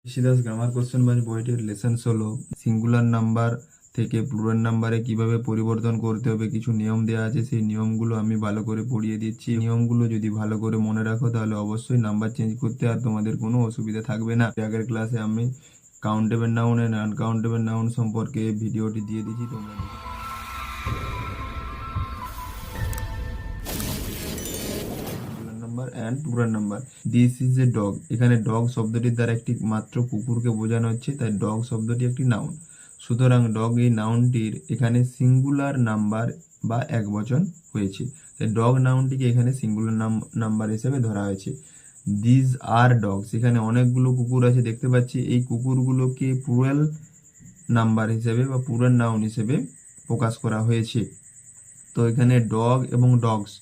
Rishidas grammar question bank বইটির lesson 16 singular number থেকে plural নাম্বারে কিভাবে পরিবর্তন করতে হবে কিছু নিয়ম দেওয়া আছে। সেই নিয়মগুলো আমি ভালো করে পড়িয়ে দিচ্ছি। নিয়মগুলো যদি ভালো করে মনে রাখো তাহলে অবশ্যই নাম্বার চেঞ্জ করতে আর তোমাদের কোনো অসুবিধা থাকবে না। আগের ক্লাসে আমি countable noun and uncountable noun সম্পর্কে ভিডিওটি দিয়ে দিয়েছি, তোমরা number and plural number. This is a dog, এখানে ডগ শব্দটির দ্বারা একটি মাত্র কুকুরকে বোঝানো হচ্ছে, তাই ডগ শব্দটি একটি নাউন। সুতরাং ডগ এই নাউনটির এখানে সিঙ্গুলার নাম্বার বা এক বচন হয়েছে, তাই ডগ নাউনটিকে এখানে সিঙ্গুলার নাম্বার হিসেবে ধরা হয়েছে। দিস আর ডগস, এখানে অনেকগুলো কুকুর আছে দেখতে পাচ্ছি, এই কুকুরগুলোকে প্লুরাল নাম্বার হিসেবে বা প্লুরাল নাউন হিসেবে প্রকাশ করা হয়েছে। তো এখানে ডগ এবং ডগস,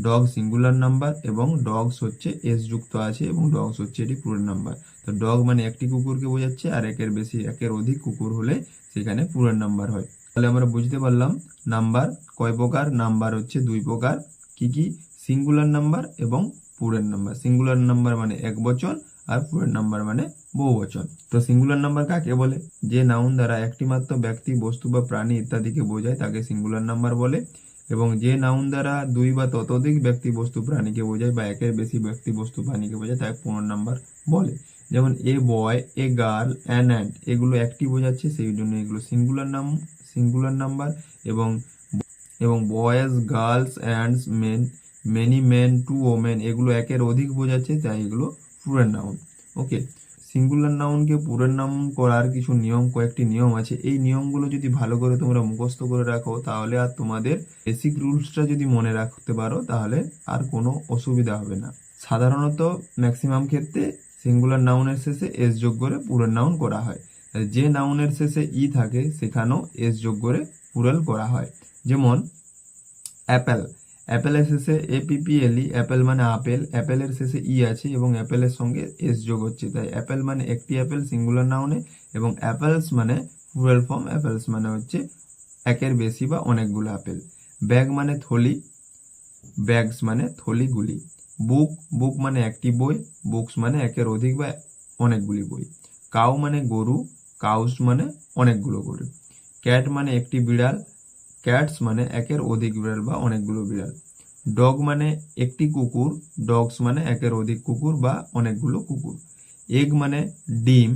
ডগ সিঙ্গুলার নাম্বার এবং ডগস হচ্ছে এস যুক্ত আছে এবং ডগস হচ্ছে এটি প্লুরাল নাম্বার। তো ডগ মানে একটি কুকুরকে বোঝাচ্ছে, আর একের বেশি একের অধিক কুকুর হলে সেখানে প্লুরাল নাম্বার হয়। তাহলে আমরা বুঝতে পারলাম নাম্বার কয় প্রকার। নাম্বার হচ্ছে দুই প্রকার, কি কি? সিঙ্গুলার নাম্বার এবং প্লুরাল নাম্বার। সিঙ্গুলার নাম্বার মানে এক বচন আর প্লুরাল নাম্বার মানে বহু বচন। তো সিঙ্গুলার নাম্বার কাকে বলে? যে নাউন দ্বারা একটি মাত্র ব্যক্তি, বস্তু বা প্রাণী ইত্যাদিকে বোঝায় তাকে সিঙ্গুলার নাম্বার বলে। এবং যে নাউন দ্বারা দুই বা ততোধিক ব্যক্তি, বস্তু, প্রাণীকে বোঝায় বা একের বেশি ব্যক্তি, বস্তু, প্রাণীকে বোঝায় তাকে প্লুরাল নাম্বার বলে। যেমন এ বয়, এ গার্ল, অ্যান অ্যান্ড, এগুলো একটি বোঝাচ্ছে, সেই জন্য এগুলো সিঙ্গুলার নাম্বার। এবং এবং boys, girls, hands, men, many men, two women, এগুলো একের অধিক বোঝাচ্ছে, তাই এগুলো প্লুরাল নাউন। ওকে, সিঙ্গুলার নাউনকে প্লুরাল নাউন করার কিছু নিয়ম, কয়েকটি নিয়ম আছে। এই নিয়মগুলো যদি ভালো করে তোমরা মুখস্থ করে রাখো তাহলে আর তোমাদের বেসিক রুলসটা যদি মনে রাখতে পারো তাহলে আর কোনো অসুবিধা হবে না। সাধারণত ম্যাক্সিমাম ক্ষেত্রে সিঙ্গুলার নাউনের শেষে এস যোগ করে প্লুরাল নাউন করা হয়। যে নাউনের শেষে ই থাকে সেখানেও এস যোগ করে প্লুরাল করা হয়। যেমন অ্যাপেল, অ্যাপেলের শেষে এপিপিএলই, অ্যাপেল মানে আপেল, অ্যাপেলের শেষে ই আছে এবং অ্যাপেলের সঙ্গে এস যোগ হচ্ছে, তাই অ্যাপেল মানে একটি অ্যাপেল সিঙ্গুলার নাউনে, এবং অ্যাপেলস মানে প্লুরাল ফর্ম, অ্যাপেলস মানে হচ্ছে একের বেশি বা অনেকগুলো আপেল। ব্যাগ মানে থলি, ব্যাগস মানে থলিগুলি। বুক, বুক মানে একটি বই, বুকস মানে একের অধিক বা অনেকগুলি বই। কাউ মানে গরু, কাউস মানে অনেকগুলো গরু। ক্যাট মানে একটি বিড়াল, ক্যাটস মানে একের অধিক বিড়াল বা অনেকগুলো বিড়াল। ডগ মানে একটি কুকুর, ডগস মানে একের অধিক কুকুর বা অনেকগুলো কুকুর। এগ মানে ডিম,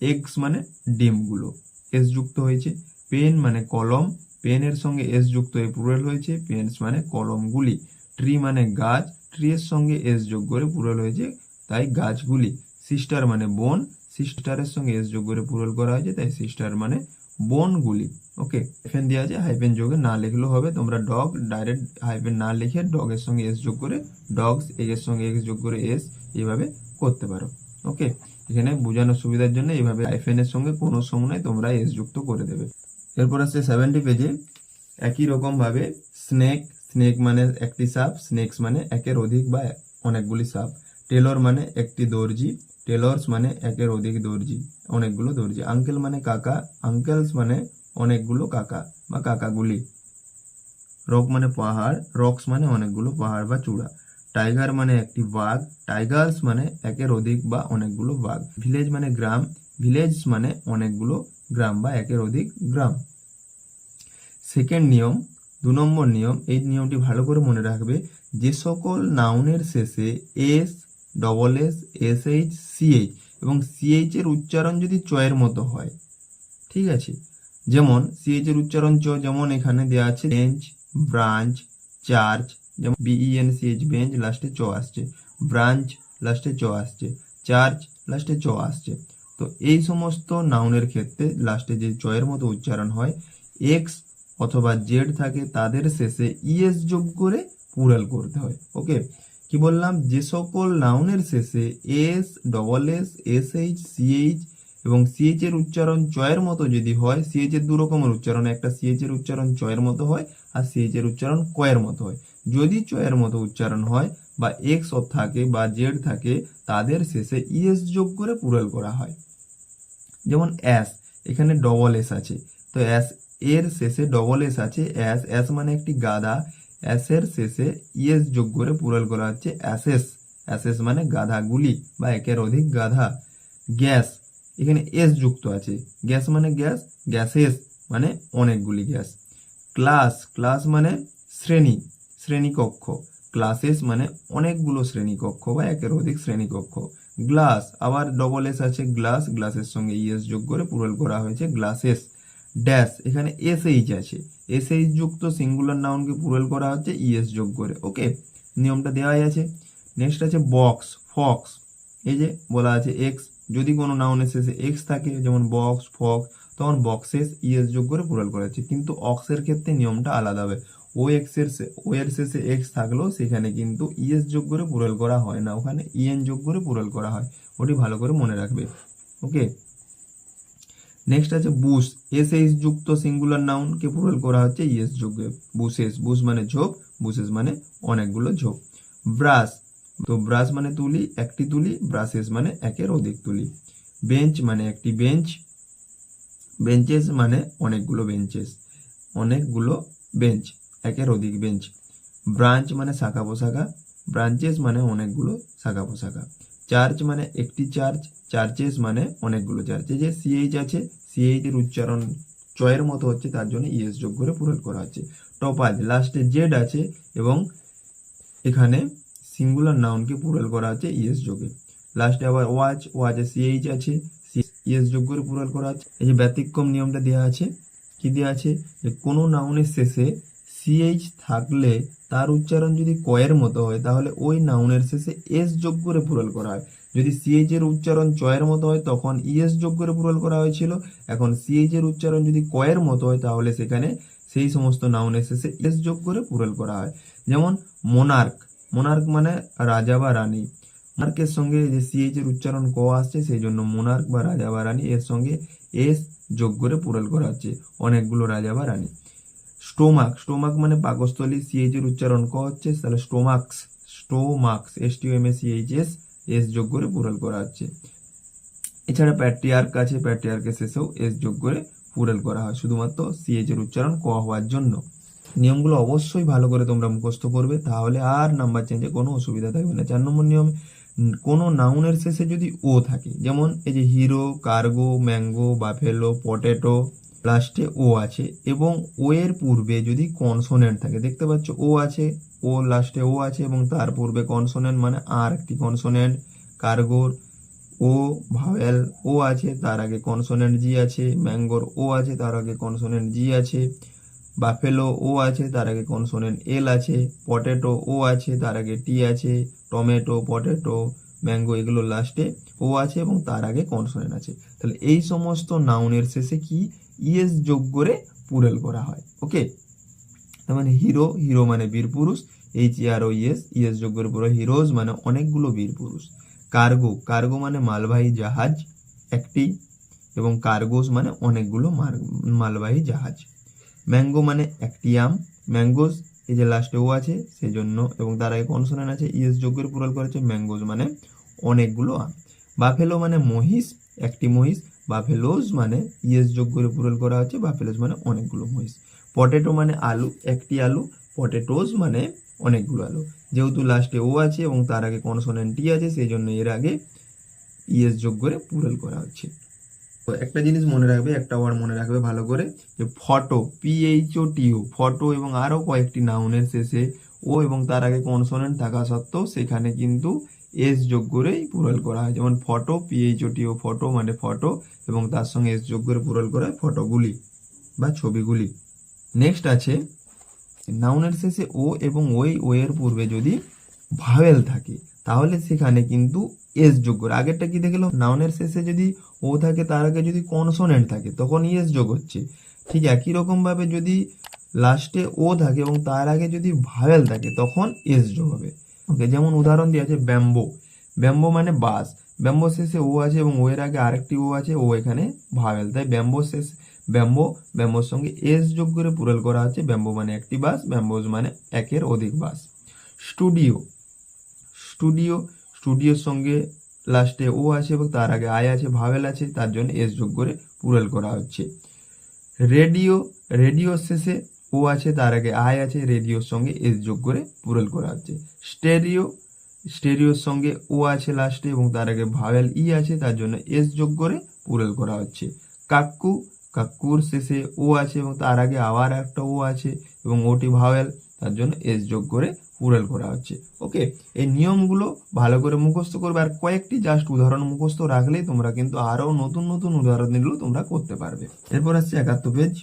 এগস মানে ডিমগুলো, এস যুক্ত হয়েছে। পেন মানে কলম, পেনের সঙ্গে এস যুক্ত হয়ে প্লুরাল হয়েছে, পেনস মানে কলমগুলি। ট্রি মানে গাছ, ট্রির সঙ্গে এস যোগ করে প্লুরাল হয়েছে, তাই গাছগুলি। সিস্টার মানে বোন, সিস্টারের সঙ্গে এস যোগ করে প্লুরাল করা হয়েছে, তাই সিস্টার মানে বোনগুলি। ওকে, হাইফেন দেওয়া আছে, হাইফেন যোগে না লিখলেও হবে, তোমরা ডগ ডাইরেক্ট হাইফেন না লিখে ডগের সঙ্গে এস যোগ করে ডগস, এর সঙ্গে এক্স যোগ করে এস, এইভাবে করতে পারো। ওকে, এখানে বোঝানোর সুবিধার জন্য এইভাবে হাইফেনের সঙ্গে কোনো সময় তোমরা এস যুক্ত করে দেবে। এরপর আসছে 70 পেজে একই রকম ভাবে স্নেক, স্নেক মানে একটি সাপ, স্নেকস মানে একের অধিক বা অনেকগুলি সাপ। টেলর মানে একটি দর্জি, টেলর্স মানে একের অধিক দর্জি, অনেকগুলো দর্জি। আঙ্কেল মানে কাকা, আঙ্কেলস মানে অনেকগুলো কাকা বা কাকাগুলি। রক মানে পাহাড়, রক্স মানে অনেকগুলো পাহাড় বা চূড়া। টাইগার মানে একটি বাঘ, টাইগার্স মানে একের অধিক বা অনেকগুলো বাঘ। ভিলেজ মানে গ্রাম, ভিলেজ মানে অনেকগুলো গ্রাম বা একের অধিক গ্রাম। সেকেন্ড নিয়ম, 2 নম্বর নিয়ম, এই নিয়মটি ভালো করে মনে রাখবে। যে সকল নাউনের শেষে S, double S, S H, CH এবং সিএইচ এর উচ্চারণ যদি চয়ের মতো হয়, ঠিক আছে, যেমন সিএইচ এর উচ্চারণ চ, যেমন এখানে দেওয়া আছে বেঞ্চ, ব্রাঞ্চ, চার্চ, যেমন বিইএনসিএইচ বেঞ্চ, লাস্টে চ আসছে। ব্রাঞ্চ লাস্টে চ আসছে, চার্চ লাস্টে চ আসছে। তো এই সমস্ত নাউনের ক্ষেত্রে লাস্টে যে চয়ের মতো উচ্চারণ হয়, এক্স অথবা জেড থাকে, তাদের শেষে ইএস যোগ করে প্লুরাল করতে হয়। ওকে, কি বললাম? যে সকল নাউনের শেষে S, double S, S H, CH এবং সিএইচ এর উচ্চারণ চয়ের মতো যদি হয়, সিএইচ এর দু রকমের উচ্চারণ, একটা সিএইচ এর উচ্চারণ চয়ের মতো হয় আর সিএইচ এর উচ্চারণ কয়ের মতো হয়। যদি চয়ের মতো উচ্চারণ হয় বা এক্স থাকে বা জেড থাকে, তাদের শেষে ইএস যোগ করে প্লুরাল করা হয়। যেমন অ্যাস, এখানে ডবল এস আছে, তো অ্যাস এর শেষে ডবল এস আছে, অ্যাস, অ্যাস মানে একটি গাধা, অ্যাসের শেষে ইএস যোগ করে প্লুরাল করা হচ্ছে অ্যাসেস, অ্যাসেস মানে গাধাগুলি বা একের অধিক গাধা। গ্যাস, এখানে এস যুক্ত আছে। গ্যাস মানে গ্যাস, গ্যাসেস মানে অনেকগুলি গ্যাস। ক্লাস, ক্লাস মানে শ্রেণী, শ্রেণীকক্ষ। ক্লাসেস মানে অনেকগুলো শ্রেণীকক্ষ বা একের অধিক শ্রেণীকক্ষ। গ্লাস, আবার ডবল এস আছে গ্লাস, গ্লাসের সঙ্গে ইএস যোগ করে প্লুরাল করা হয়েছে গ্লাসেস। ড্যাশ, এখানে এসএইচ আছে, এসএইচ যুক্ত সিঙ্গুলার নাউনকে প্লুরাল করা হচ্ছে ইএস যোগ করে। ওকে, নিয়মটা দেওয়াই আছে। নেক্সট আছে বক্স, ফক্স। এই যে বলা আছে এক্স, যদি কোনো নাউনের শেষে এক্স থাকে, যেমন বক্স, ফক্স, তখন বক্সেস ইএস যোগ করে প্লুরাল করা হচ্ছে। কিন্তু অক্সের ক্ষেত্রে নিয়মটা আলাদা হবে। ও এর শেষে এক্স থাকলেও সেখানে কিন্তু ইএস যোগ করে প্লুরাল করা হয় না, ওখানে ইএন যোগ করে প্লুরাল করা হয়। ওটি ভালো করে মনে রাখবে। ওকে, নেক্সট আছে বুশ, এসএইচ যুক্ত সিঙ্গুলার নাউনকে প্লুরাল করা হচ্ছে ইএস যোগে। বুশেস, বুশ মানে ঝোপ, বুশেস মানে অনেকগুলো ঝোপ। ব্রাশ, তো ব্রাশ মানে তুলি, একটি তুলি, ব্রাশেস মানে একের অধিক তুলি। বেঞ্চ মানে একটি বেঞ্চ, বেঞ্চেস মানে অনেকগুলো বেঞ্চেস, অনেকগুলো বেঞ্চ, একের অধিক বেঞ্চ। ব্রাঞ্চ মানে শাখা পোশাখা, ব্রাঞ্চেস মানে অনেকগুলো শাখা পোশাখা। চার্চ মানে একটি চার্চ, চার্চেস মানে অনেকগুলো চার্চ। এই যে সিএইচ আছে, সিএইচ এর উচ্চারণ চয়ের মতো হচ্ছে, তার জন্য ইএস যোগ করে প্লুরাল করা হচ্ছে। টপাজ, লাস্টে জেড আছে এবং এখানে সিঙ্গুলার নাউনকে প্লুরাল করা হচ্ছে ইএস যোগে। লাস্টে আবার ওয়াচ, ওয়াচে সিএইচ আছে, ইএস যোগ করে প্লুরাল করা হচ্ছে। এই যে ব্যতিক্রম নিয়মটা দেওয়া আছে, কি দেওয়া আছে, যে কোনো নাউনের শেষে সিএইচ থাকলে তার উচ্চারণ যদি কয়ের মতো হয় তাহলে ওই নাউনের শেষে এস যোগ করে প্লুরাল করা হয়। যদি সিএইচ এর উচ্চারণ চয়ের মতো হয় তখন ইএস যোগ করে প্লুরাল করা হয়েছিল। এখন সিএইচ এর উচ্চারণ যদি কয়ের মতো হয় তাহলে সেখানে সেই সমস্ত নাউনের শেষে এস যোগ করে প্লুরাল করা হয়। যেমন মোনার্ক, মোনার্ক মানে রাজা বা রানী। মোনার্কের সঙ্গে যে সিএইচ এর উচ্চারণ ক আসছে, সেই জন্য মোনার্ক বা রাজা বা রানী এর সঙ্গে এস যোগ করে প্লুরাল করা হচ্ছে, অনেকগুলো রাজা বা রানী। স্টোমাক, স্টোমাক মানে পাকস্থলী, সিএইচ এর উচ্চারণ ক হচ্ছে, তাহলে স্টোমাক্স, স্টোমাক্স, STOMACHS এস যোগ করে প্লুরাল করা হচ্ছে। এছাড়া প্যাট্রিয়ার্ক আছে, প্যাট্রিয়ার্কের শেষেও এস যোগ করে প্লুরাল করা হয়, শুধুমাত্র সিএইচ এর উচ্চারণ ক হওয়ার জন্য। নিয়মগুলো অবশ্যই ভালো করে তোমরা মুখস্থ করবে, তাহলে আর নাম্বার চেঞ্জে কোনো অসুবিধা থাকবে না। 4 নম্বর নিয়ম, কোনো নাউনের শেষে যদি ও থাকে, যেমন এই যে hero, cargo, mango, buffalo, potato, লাস্টে ও আছে এবং ও এর পূর্বে যদি কনসোনেন্ট থাকে, দেখতে পাচ্ছ ও আছে, ও লাস্টে ও আছে এবং তার পূর্বে কনসোনেন্ট মানে আর একটি কনসোনেন্ট। কার্গোর ও ভাওয়েল ও আছে, তার আগে কনসোনেন্ট জি আছে। ম্যাঙ্গোর ও আছে, তার আগে কনসোনেন্ট জি আছে। বাফেলো ও আছে, তার আগে কনসোনেন্ট এল আছে। পটেটো ও আছে, তার আগে টি আছে। টমেটো, পটেটো, ম্যাঙ্গো এগুলো লাস্টে ও আছে এবং তার আগে কনসোনেন্ট আছে। তাহলে এই সমস্ত নাউনের শেষে কি ইএস যোগ করে প্লুরাল করা হয়। ওকে, তার মানে হিরো, হিরো মানে বীর পুরুষ, HEROES, ইএস যোগ করে পুরো হিরোজ মানে অনেকগুলো বীর পুরুষ। কার্গো, কার্গো মানে মালবাহী জাহাজ একটি এবং কার্গোস মানে অনেকগুলো মালবাহী জাহাজ। ম্যাঙ্গো মানে একটি আম, ম্যাঙ্গোস, এই যে লাস্টে ও আছে সেই জন্য এবং তার আগে কনসোনেন্ট আছে, ইএস যোগ করে প্লুরাল করেছে, ম্যাঙ্গোস মানে অনেকগুলো আম। বাফেলো মানে মহিষ, একটি মহিষ, বাফেলোস মানে ইএস যোগ করে প্লুরাল করা হচ্ছে, বাফেলোস মানে অনেকগুলো মহিষ। পটেটো মানে আলু, একটি আলু, পটেটোস মানে অনেকগুলো আলু। যেহেতু লাস্টে ও আছে এবং তার আগে কনসোনেন্ট টি আছে, সেই জন্য এর আগে ইএস যোগ করে প্লুরাল করা হচ্ছে। তো একটা জিনিস মনে রাখবে, একটা ওয়ার্ড মনে রাখবে ভালো করে, যে ফটো, PHOTO, ফটো এবং আরও কয়েকটি নাউনের শেষে ও এবং তার আগে কনসোনেন্ট থাকা সত্ত্বেও সেখানে কিন্তু এস যোগ করেই প্লুরাল করা হয়। যেমন ফটো, PHOTO, ফটো মানে ফটো এবং তার সঙ্গে এস যোগ করে প্লুরাল করা হয় ফটোগুলি বা ছবিগুলি। নেক্সট আছে নাউনের শেষে ও এবং ও এর পূর্বে যদি ভাওয়েল থাকে তাহলে সেখানে কিন্তু এস যোগ করে, আগেরটা কি দেখলো, নাউনের শেষে যদি ও থাকে তার আগে যদি কনসোনেন্ট থাকে তখন ইএস যোগ হচ্ছে। ঠিক একই রকম ভাবে যদি লাস্টে ও থাকে এবং তার আগে যদি ভাওয়েল থাকে তখন এস যোগ হবে। ওকে, যেমন উদাহরণ দিয়ে আছে ব্যাম্বো, ব্যাম্বো মানে বাঁশ, ব্যাম্বো শেষে ও আছে এবং ও এর আগে আরেকটি ও আছে, ও এখানে ভাওয়েল, তাই ব্যাম্বো শেষ, ব্যাম্বো, ব্যাম্বোর সঙ্গে এস যোগ করে প্লুরাল করা হচ্ছে, ব্যাম্বো মানে একটি বাঁশ, ব্যাম্বোজ মানে একের অধিক বাঁশ। স্টুডিও, স্টুডিও, স্টুডিওর সঙ্গে লাস্টে ও আছে এবং তার আগে আই আছে, ভাওয়েল আছে, তার জন্য এস যোগ করে প্লুরাল করা হচ্ছে। রেডিও, রেডিওর শেষে ও আছে, তার আগে আই আছে, রেডিওর সঙ্গে এস যোগ করে প্লুরাল করা হচ্ছে। স্টেরিও, স্টেরিওর সঙ্গে ও আছে লাস্টে এবং তার আগে ভাওয়েল ই আছে, তার জন্য এস যোগ করে পুরেল করা হচ্ছে। কাক্কু, কাক্কুর শেষে ও আছে এবং তার আগে আবার একটা ও আছে এবং ওটি ভাওয়েল, তার জন্য এস যোগ করে পুরেল করা হচ্ছে। ওকে, এই নিয়মগুলো ভালো করে মুখস্থ করবে আর কয়েকটি জাস্ট উদাহরণ মুখস্থ রাখলেই তোমরা কিন্তু আরো নতুন নতুন উদাহরণগুলো তোমরা করতে পারবে। এরপর আসছে 71 পেজ।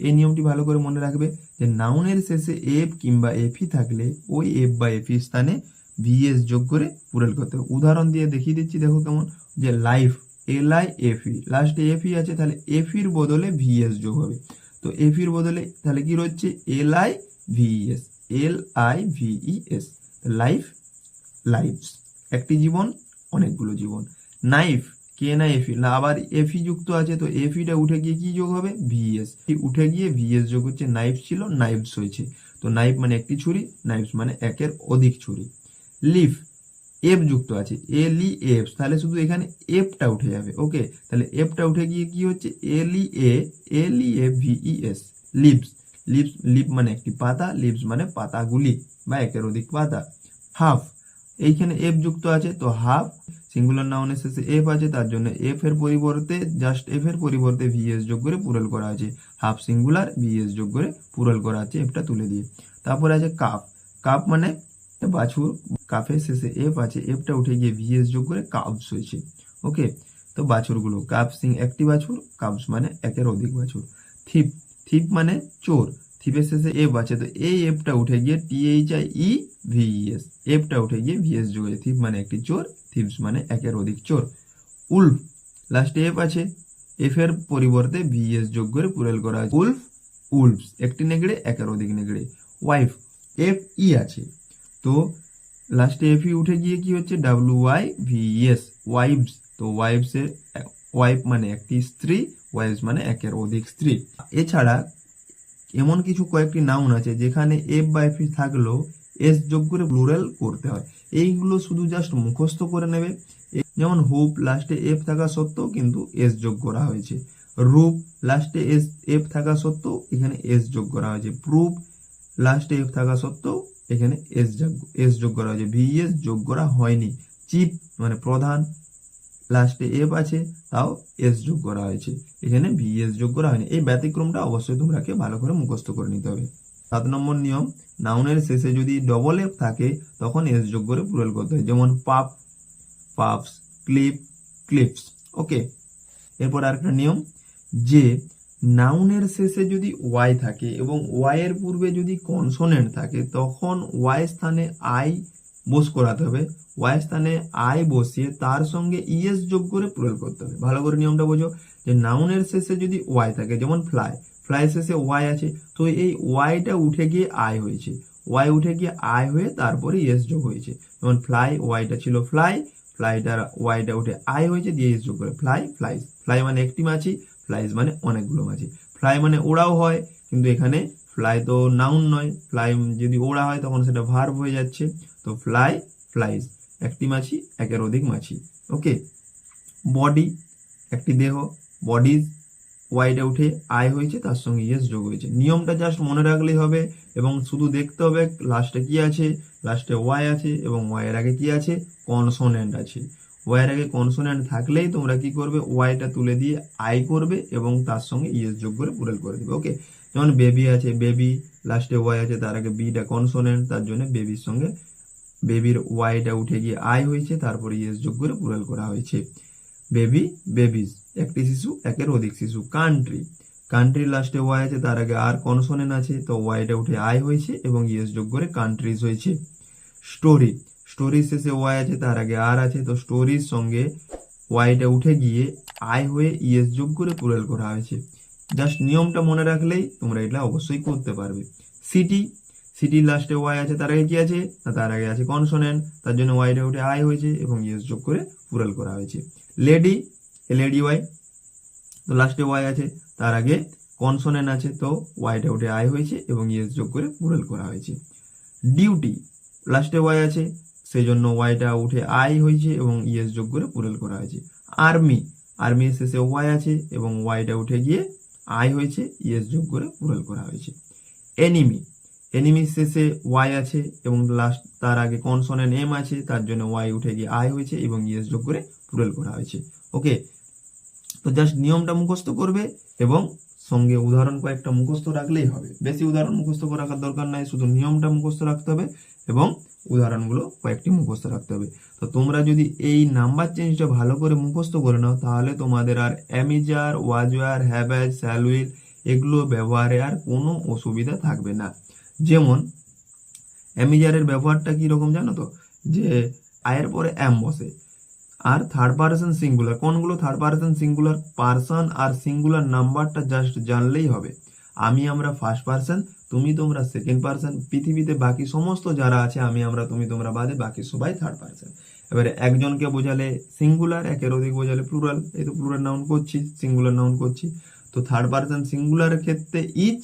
এই নিয়মটি ভালো করে মনে রাখবে যে নাউনের শেষে এফ কিংবা এফি থাকলে ওই এফ বা এফি স্থানে ভিএস যোগ করে পুরেল করতে হবে। উদাহরণ দিয়ে দেখিয়ে দিচ্ছি, দেখো কেমন, যে লাইফ, LIFE, লাস্টে এফি আছে, তাহলে এফির বদলে ভিএস যোগ হবে। তো এফির বদলে তাহলে কি রয়েছে, LIVES, LIVES, লাইফ, লাইফস, একটি জীবন, অনেকগুলো জীবন। নাইফ, KNIFE, আবার এফি যুক্ত আছে, তো এফিটা উঠে গিয়ে কি যোগ হবে, ভিএস, উঠে গিয়ে ভিএস যোগ হচ্ছে, নাইফ ছিল নাইফস হয়েছে। তো নাইফ মানে একটি ছুরি, নাইফস মানে একের অধিক ছুরি। লিফ, এফ যুক্ত আছে, LEF, তাহলে শুধু এখানে এফটা উঠে যাবে। ওকে, তাহলে এফটা উঠে গিয়ে কি হচ্ছে, LEALEVES, লিভস, লিভস, লিভ মানে একটি পাতা, লিভস মানে পাতাগুলি বা একের অধিক পাতা। হাফ, এইখানে এফ যুক্ত আছে, তো হাফ, সিঙ্গুলার নাউনের শেষে এফ আছে, তার জন্য এফ এর পরিবর্তে জাস্ট এফ এর পরিবর্তে ভিএস যোগ করে পুরাল করা আছে। হাফ সিঙ্গুলার, ভিএস যোগ করে পুরাল করা আছে এফটা তুলে দিয়ে। তারপরে আছে কাপ, কাপ মানে বাছুর, কাফের শেষে এফ আছে, এফটা উঠে গিয়ে ভিএস যোগ করে কাপস হয়েছে। ওকে, তো বাছুরগুলো, কাপস একটি বাছুর, কাপস মানে একের অধিক বাছুর। থিপ, থিপ মানে চোর, থিপের শেষে এফ আছে, তো এই এফটা উঠে গিয়ে THIEVES, এফটা উঠে গিয়ে ভিএস যোগ হয়েছে। থিপ মানে একটি চোর, থিপস মানে একের অধিক চোর। উলফ, লাস্টে এফ আছে, এফ এর পরিবর্তে ভিএস যোগ করে পুরেল করা আছে। উলফ, উলফস, একটি নেগড়ে, একের অধিক নেগড়ে। ওয়াইফ, FE আছে, তো লাস্টে এফি উঠে গিয়ে কি হচ্ছে, WIVES, ওয়াইভস, তো ওয়াইভস এর ওয়াইফ মানে একটি স্ত্রী, ওয়াইভস মানে একের অধিক স্ত্রী। এছাড়া এমন কিছু কয়েকটি নাউন আছে যেখানে এফ বা এফি থাকলেও এস যোগ করে প্লুরাল করতে হয়, এইগুলো শুধু জাস্ট মুখস্থ করে নেবে। যেমন হুপ, লাস্টে এফ থাকা সত্ত্বেও কিন্তু এস যোগ করা হয়েছে। রূপ, লাস্টে এফ থাকা সত্ত্বেও এখানে এস যোগ করা হয়েছে। প্রুফ, লাস্টে এফ থাকা সত্ত্বেও এখানে এস যোগ করা হয়েছে, ভিএস যোগ করা হয়নি। চিফ মানে প্রধান, লাস্টে এফ আছে, তাও এস যোগ করা হয়েছে, এখানে ভিএস যোগ করা হয়নি। এই ব্যতিক্রমটা অবশ্যই তোমরাকে ভালো করে মুখস্থ করে নিতে হবে। 7 নম্বর নিয়ম, নাউনের শেষে যদি ডবল এফ থাকে তখন এস যোগ করে প্লুরাল করতে হয়, যেমন পাপ, পাপস, ক্লিপ, ক্লিপস। ওকে, এরপর আরেকটা নিয়ম, যে নাউনের শেষে যদি ওয়াই থাকে এবং ওয়াই এর পূর্বে যদি কনসোনেন্ট থাকে তখন ওয়াই স্থানে আই বস করাতে হবে। ওয়াই স্থানে আই বসিয়ে তার সঙ্গে ইএস যোগ করে প্লুরাল করতে হবে। ভালো করে নিয়মটা বোঝো, যে নাউনের শেষে যদি ওয়াই থাকে, যেমন ফ্লাই, ফ্লাই শেষে ওয়াই আছে, তো এই ওয়াইটা উঠে গিয়ে আই হয়েছে, ওয়াই উঠে গিয়ে আই হয়ে তারপরে ইএস যোগ হয়েছে। যেমন ফ্লাই, ওয়াইটা ছিল ফ্লাই, ফ্লাইটার ওয়াইটা উঠে আই হয়েছে, দিয়ে ইএস যোগ করে ফ্লাই, ফ্লাইস। ফ্লাই মানে একটি মাছি, ফ্লাইস মানে অনেকগুলো মাছি। ফ্লাই মানে ওড়াও হয়, কিন্তু এখানে ফ্লাই তো নাউন নয়, ফ্লাই যদি ওড়া হয় তখন সেটা ভার্ব হয়ে যাচ্ছে। তো ফ্লাই, ফ্লাইস, একটি মাছি, একের অধিক মাছি। ওকে, বডি, একটি দেহ, বডিজ, ওয়াইটা উঠে আই হয়েছে, তার সঙ্গে ইএস যোগ হয়েছে। নিয়মটা জাস্ট মনে রাখলেই হবে এবং শুধু দেখতে হবে লাস্টে কি আছে, লাস্টে ওয়াই আছে এবং ওয়াই এর আগে কি আছে, কনসোনেন্ট আছে। ওয়াই এর আগে কনসোনেন্ট থাকলেই তোমরা কি করবে, ওয়াইটা তুলে দিয়ে আই করবে এবং তার সঙ্গে ইএস যোগ করে প্লুরাল করে দেবে। ওকে, যেমন বেবি আছে, বেবি, লাস্টে ওয়াই আছে, তার আগে বিটা কনসোনেন্ট, তার জন্য বেবির সঙ্গে বেবির ওয়াইটা উঠে গিয়ে আই হয়েছে, তারপরে ইএস যোগ করে প্লুরাল করা হয়েছে। বেবি, বেবিজ, একটি শিশু, একের অধিক শিশু। কান্ট্রি, কান্ট্রি লাস্টে ওয়াই আছে, তার আগে আর কনসোনেন্ট আছে, তো ওয়াইটা উঠে আই হয়েছে এবং ইএস যোগ করে কান্ট্রিজ হয়েছে। স্টোরি, স্টোরি শেষে ওয়াই আছে, তার আগে আর আছে, তো স্টোরির সঙ্গে ওয়াইটা উঠে গিয়ে আই হয়ে ইএস যোগ করে প্লুরাল করা হয়েছে। জাস্ট নিয়মটা মনে রাখলেই তোমরা এটা অবশ্যই করতে পারবে। সিটি, সিটি লাস্টে ওয়াই আছে, তার আগে কি আছে, তার আগে আছে কনসোনেন্ট, তার জন্য ওয়াইটা উঠে আই হয়েছে এবং ইএস যোগ করে প্লুরাল করা হয়েছে। লেডি, LADY, তো লাস্টে ওয়াই আছে, তার আগে কনসোনেন্ট আছে, তো ওয়াইটা উঠে আই হয়েছে এবং ইএস যোগ করে প্লুরাল করা হয়েছে। ডিউটি, লাস্টে ওয়াই আছে, সেই জন্য ওয়াইটা উঠে আই হয়েছে এবং ইএস যোগ করে প্লুরাল করা হয়েছে। আর্মি, আর্মির শেষে ওয়াই আছে এবং ওয়াইটা উঠে গিয়ে আই হয়েছে, ইএস যোগ করে প্লুরাল করা হয়েছে। এনিমি, এনিমির শেষে ওয়াই আছে এবং লাস্ট তার আগে কনসোনেন্ট এম আছে, তার জন্য ওয়াই উঠে গিয়ে আই হয়েছে এবং ইএস যোগ করে প্লুরাল করা হয়েছে। ওকে, তো জাস্ট নিয়মটা মুখস্থ করবে এবং সঙ্গে উদাহরণ কয়েকটা মুখস্থ রাখলেই হবে। বেশি উদাহরণ মুখস্থ করে রাখার দরকার নাই, শুধু নিয়মটা মুখস্থ রাখতে হবে এবং উদাহরণগুলো কয়েকটি মুখস্থ রাখতে হবে। তো তোমরা যদি এই নাম্বার চেঞ্জটা ভালো করে মুখস্থ করে নাও তাহলে তোমাদের আর am is are, was were, have, shall will এগুলো ব্যবহারে আর কোনো অসুবিধা থাকবে না। যেমন অ্যামিজারের ব্যবহারটা কীরকম জানো তো, যে আয়ের পরে এম বসে আর থার্ড পার্সন সিঙ্গুলার। কোনগুলো থার্ড পার্সন সিঙ্গুলার? পার্সন আর সিঙ্গুলার নাম্বারটা জাস্ট জানলেই হবে। আমি, আমরা ফার্স্ট পার্সন, তুমি, তোমরা সেকেন্ড পার্সন, পৃথিবীতে বাকি সমস্ত যারা আছে আমি, আমরা, তুমি, তোমরা বাদে বাকি সবাই থার্ড পার্সন। এবারে একজনকে বোঝালে সিঙ্গুলার, একের অধিক বোঝালে প্লুরাল। এই তো প্লুরাল নাউন করছি, সিঙ্গুলার নাউন করছি। তো থার্ড পার্সন সিঙ্গুলারের ক্ষেত্রে ইচ,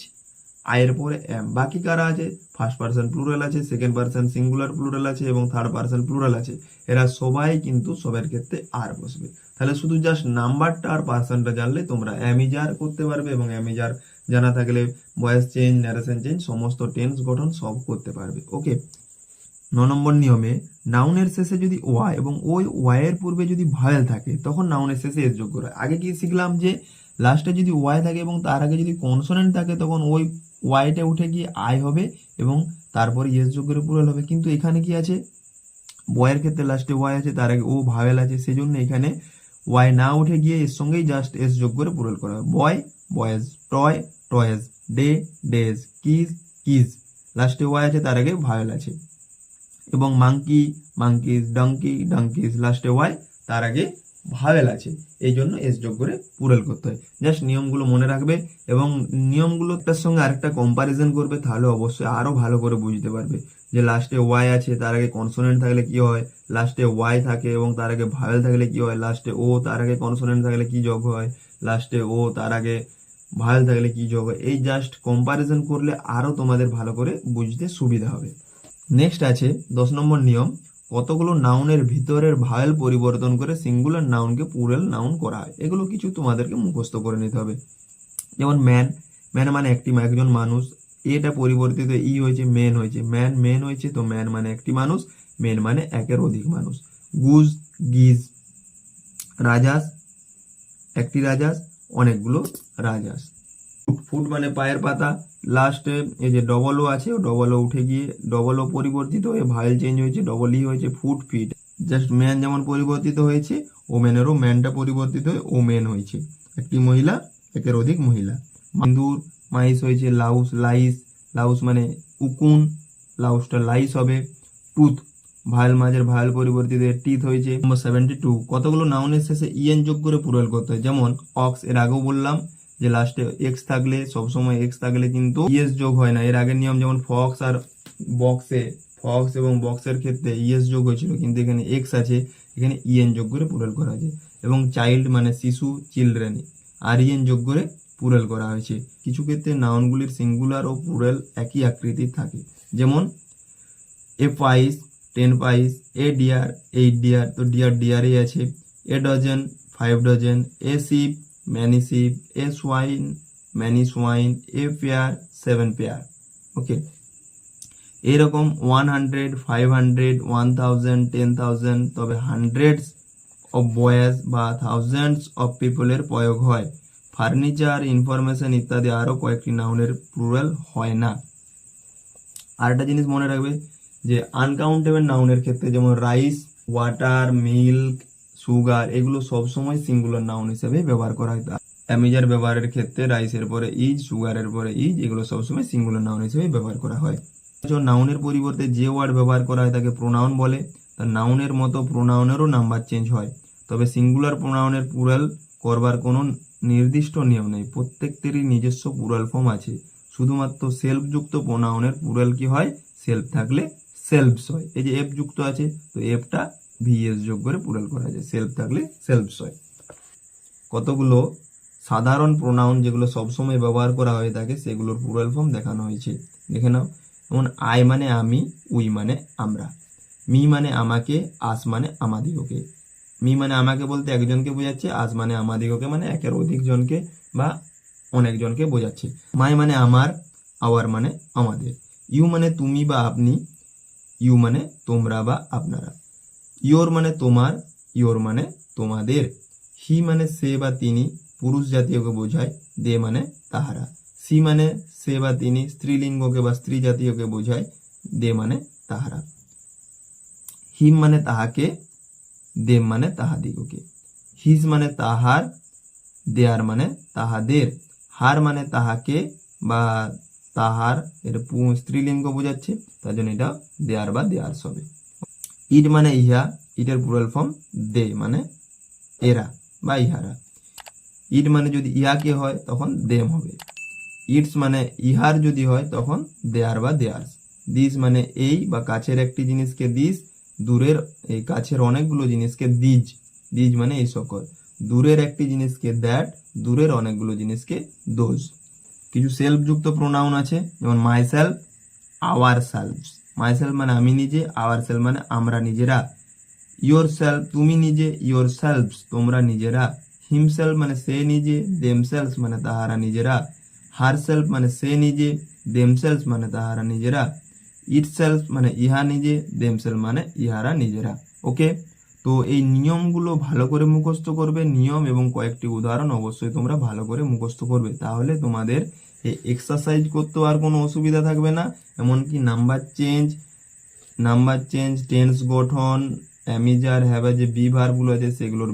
আয়ের পরে এম। বাকি কারা আছে? ফার্স্ট পার্সন প্লুরাল আছে, সেকেন্ড পার্সন সিঙ্গুলার প্লুরাল আছে এবং থার্ড পার্সন প্লুরাল আছে। এরা সবাই কিন্তু সবার ক্ষেত্রে আর বসবে। তাহলে শুধু জাস্ট নাম্বারটা আর পার্সনটা জানলে তোমরা অ্যামিজার করতে পারবে এবং অ্যামিজার জানা থাকলে ভয়েস চেঞ্জ, ন্যারেশন চেঞ্জ, সমস্ত টেন্স গঠন সব করতে পারবে। ওকে, 9 নম্বর নিয়মে নাউনের শেষে যদি ওয়াই এবং ওই ওয়াইয়ের পূর্বে যদি ভায়েল থাকে তখন নাউনের শেষে এস যোগ করা হয়। আগে কি শিখলাম যে লাস্টে যদি ওয়াই থাকে এবং তার আগে যদি কনসোনেন্ট থাকে তখন ওই ওয়াইটা উঠে গিয়ে আই হবে এবং তারপরে এস যোগ করে প্লুরাল হবে। কিন্তু এখানে কি আছে, বয়ের ক্ষেত্রে লাস্টে ওয়াই আছে, তার আগে ও ভাওয়েল আছে, সেই জন্য এখানে ওয়াই না উঠে গিয়ে এর সঙ্গেই জাস্ট এস যোগ করে প্লুরাল করা হবে। Boy, boys, toy, toys, day, days, keys, keys, লাস্টে ওয়াই আছে, তার আগে ভাওয়েল আছে। এবং মাঙ্কি, মাঙ্কিজ, ডাঙ্কি, ডাঙ্কিজ, লাস্টে ওয়াই, তার আগে ভাওয়েল আছে, এই জন্য এস যোগ করে প্লুরাল করতে হয়। জাস্ট নিয়মগুলো মনে রাখবে এবং নিয়মগুলোর সঙ্গে আরেকটা কম্পারিজন করবে, তাহলে অবশ্যই আরো ভালো করে বুঝতে পারবে যে লাস্টে ওয়াই আছে, তার আগে কনসোনেন্ট থাকলে কি হয়, লাস্টে ওয়াই থাকে এবং তার আগে ভাওয়েল থাকলে কি হয়, লাস্টে ও তার আগে কনসোনেন্ট থাকলে কি যোগ হয়, লাস্টে ও তার আগে ভাওয়েল থাকলে কি যোগ হয়। এই জাস্ট কম্পারিজন করলে আরো তোমাদের ভালো করে বুঝতে সুবিধা হবে। নেক্সট আছে 10 নম্বর নিয়ম, কতগুলো নাউনের ভিতরের ভাওয়েল পরিবর্তন করে সিঙ্গুলার নাউনকে প্লুরাল নাউন করা হয়। এগুলো কিছু তোমাদেরকে মুখস্থ করে নিতে হবে। যেমন ম্যান, ম্যান মানে একজন মানুষ, এটা পরিবর্তিত ই হয়েছে, মেন হয়েছে, ম্যান মেন হয়েছে, তো ম্যান মানে একটি মানুষ, মেন মানে একের অধিক মানুষ। গুজ, গিজ, রাজাস, একটি রাজাস, অনেকগুলো রাজাস। ফুট মানে পায়ের পাতা, লাস্টে এই যে ডবল ও আছে, ডবল ও উঠে গিয়ে ডবল ও পরিবর্তিত হয়ে ভাইল চেঞ্জ হয়েছে, ডবল ই হয়েছে, ফুট, ফিট। জাস্ট ম্যান যেমন পরিবর্তিত হয়েছে, ওমেনেরও ম্যানটা পরিবর্তিত হয়ে ও মেন হয়েছে, একটি মহিলা, একের অধিক মহিলা। মান্দুর, মাইস হয়েছে লাউস, লাইস, লাউস মানে উকুন, লাউসটা লাইস হবে। টুথ, ভাইল মাঝের ভাইল পরিবর্তিত টিথ হয়েছে। নম্বর 72, কতগুলো নাউনের শেষে ইএন যোগ করে প্লুরাল করতে হয়। যেমন অক্স, এর আগেও বললাম যে লাস্টে এক্স থাকলে, সবসময় এক্স থাকলে কিন্তু ইএস যোগ হয় না। এর আগের নিয়ম যেমন ফক্স আর বক্সে, ফক্স এবং বক্সের ক্ষেত্রে ইএস যোগ হয়েছিল, কিন্তু এখানে এক্স আছে, এখানে ইএন যোগ করে প্লুরাল করা হয়েছে। এবং চাইল্ড মানে শিশু, চিলড্রেন, আর ইএন যোগ করে প্লুরাল করা হয়েছে। কিছু ক্ষেত্রে নাউনগুলির সিঙ্গুলার ও প্লুরাল একই আকৃতির থাকে। যেমন এ পাইস, 10 পাইস, এ ডিয়ার, 8 ডিয়ার, তো ডিয়ার ডিয়ারই আছে। এ dozen, 5 dozen, a ship, many sheep, a swine, many swine, a pair, 7 pair. ওকে, এরকম 100, 500, 1000, 10,000, তবে হান্ড্রেডস অফ বয়েজ বা থাউজেন্ডস অফ পিপলের প্রয়োগ হয়। ফার্নিচার, ইনফরমেশন ইত্যাদি আরো কয়েকটি নাউনের প্লুরাল হয় না। আর একটা জিনিস মনে রাখবে যে আনকাউন্টেবল নাউনের ক্ষেত্রে যেমন রাইস, ওয়াটার, মিল্ক, সুগার, এগুলো সবসময় সিঙ্গুলার নাউন হিসেবে ব্যবহার করা হয়। অ্যামিজার ব্যবহারের ক্ষেত্রে রাইসের পরে ইজ, সুগারের পরে ইজ, এগুলো সবসময় সিঙ্গুলার নাউন হিসেবে ব্যবহার করা হয়। নাউনের পরিবর্তে যে ওয়ার্ড ব্যবহার করা হয় তাকে প্রোনাউন বলে। তার নাউনের মতো প্রোনাউনেরও নাম্বার চেঞ্জ হয়, তবে সিঙ্গুলার প্রোনাউনের প্লুরাল করবার কোনো নির্দিষ্ট নিয়ম নেই। প্রত্যেকটিরই নিজস্ব প্লুরাল ফর্ম আছে। শুধুমাত্র সেলফ যুক্ত প্রোনাউনের প্লুরাল কি হয়, সেলফ থাকলে সেলফস হয়। এই যে এফ যুক্ত আছে, তো এফটা ভিএস যোগ করে প্লুরাল করা যায়, সেলফ থাকলে সেলফস হয়। কতগুলো সাধারণ প্রোনাউন যেগুলো সবসময় ব্যবহার করা হয়ে থাকে সেগুলোর প্লুরাল ফর্ম দেখানো হয়েছে, দেখে নাও। যেমন আই মানে আমি, উই মানে আমরা, মি মানে আমাকে, আস মানে আমাদিগকে। মি মানে আমাকে বলতে একজনকে বোঝাচ্ছে, আস মানে আমাদিগকে মানে একের অধিক জনকে বা অনেকজনকে বোঝাচ্ছে। মাই মানে আমার, আওয়ার মানে আমাদের। ইউ মানে তুমি বা আপনি, ইউ মানে তোমরা বা আপনারা, ইয়োর মানে তোমার, ইয়োর মানে তোমাদের, হি মানে সে বা তিনি পুরুষ জাতীয়কে বোঝায়, দে মানে তাহারা, সি মানে সে বা তিনি স্ত্রীলিঙ্গকে বা স্ত্রী জাতীয়কে বোঝায়, দে মানে তাহারা, হিম মানে তাহাকে, দেম মানে তাহাদিগকে, হিজ মানে তাহার, দেয়ার মানে তাহাদের, হার মানে তাহাকে বা তাহার, এটা স্ত্রীলিঙ্গ বোঝাচ্ছে, তার জন্য এটা দেয়ার বা দেয়ার্স হবে। ইট মানে ইহা, ইটের প্লুরাল ফর্ম দে মানে এরা বা ইহারা, ইট মানে যদি ইহাকে হয় তখন দেম হবে, ইটস মানে ইহার যদি হয় তখন দেয়ার বা দেয়ার্স, দিস মানে এই বা কাছের একটি জিনিসকে দিস, দূরের এই কাছের অনেকগুলো জিনিসকে দিজ, দিজ মানে এই সকল, দূরের একটি জিনিসকে দ্যাট, দূরের অনেকগুলো জিনিসকে দোজ। কিছু সেলফ যুক্ত প্রোনাউন আছে, যেমন my self, our self, my self মানে আমি নিজে, আওয়ার সেলফ মানে আমরা নিজেরা, ইয়োর সেলফ তুমি নিজে, ইয়োর সেলফস তোমরা নিজেরা, হিমসেলফ মানে সে নিজে, দেমসেলফস মানে তাহারা নিজেরা, হার সেলফ মানে সে নিজে, দেমসেলফস মানে তাহারা নিজেরা, ইটসেলফ মানে ইহা নিজে, দেমসেলফ মানে ইহারা নিজেরা। ওকে, তো এই নিয়মগুলো ভালো করে মুখস্থ করবে, নিয়ম এবং কয়েকটি উদাহরণ অবশ্যই তোমরা ভালো করে মুখস্থ করবে, তাহলে তোমাদের এই এক্সারসাইজ করতেও আর কোনো অসুবিধা থাকবে না। এমনকি নাম্বার চেঞ্জ, টেন্স গঠন, অ্যামিজার, হ্যাভা যে বি ভার্বগুলো আছে সেগুলোর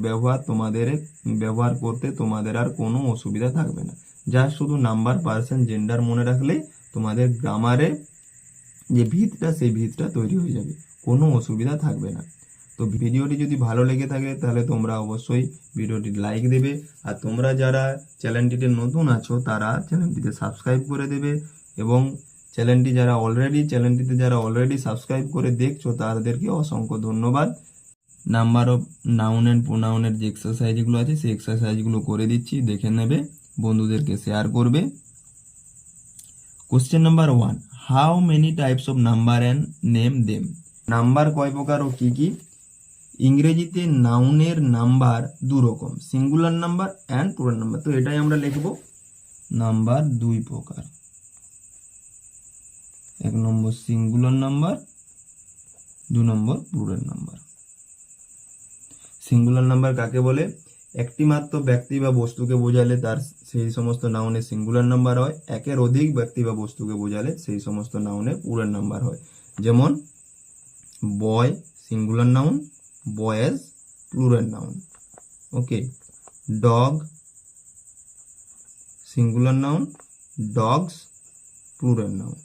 ব্যবহার করতে তোমাদের আর কোনো অসুবিধা থাকবে না। যা শুধু নাম্বার, পার্সন, জেন্ডার মনে রাখলেই তোমাদের গ্রামারে যে ভিতটা সেই ভিতটা তৈরি হয়ে যাবে, কোনো অসুবিধা থাকবে না। তো ভিডিওটি যদি ভালো লেগে থাকে তাহলে তোমরা অবশ্যই ভিডিওটি লাইক দেবে, আর তোমরা যারা চ্যানেলটিতে নতুন আছো তারা চ্যানেলটিতে সাবস্ক্রাইব করে দেবে, এবং চ্যানেলটিতে যারা অলরেডি সাবস্ক্রাইব করে দেখছো তাদেরকে অসংখ্য ধন্যবাদ। নাম্বার অফ নাউন অ্যান্ড প্রোনাউনের যে এক্সারসাইজগুলো আছে সেই এক্সারসাইজগুলো করে দিচ্ছি, দেখে নেবে, বন্ধুদেরকে শেয়ার করবে। Question number 1, how many types of number and name them. Number কয় প্রকার ও কি কি? ইংরেজিতে নাউনের নাম্বার দু রকম, singular number and plural number. তো এটাই আমরা লিখব, নাম্বার দুই প্রকার, 1 নম্বর সিঙ্গুলার নাম্বার, 2 নম্বর প্লুরাল নাম্বার। সিঙ্গুলার নাম্বার কাকে বলে? একটি মাত্র ব্যক্তি বা বস্তুকে বোঝালে তার সেই সমস্ত নাউনে সিঙ্গুলার নাম্বার হয়, একের অধিক ব্যক্তি বা বস্তুকে বোঝালে সেই সমস্ত নাউনে প্লুরাল নাম্বার হয়। যেমন boy singular noun, boys plural noun. Okay, dog singular noun, dogs plural noun.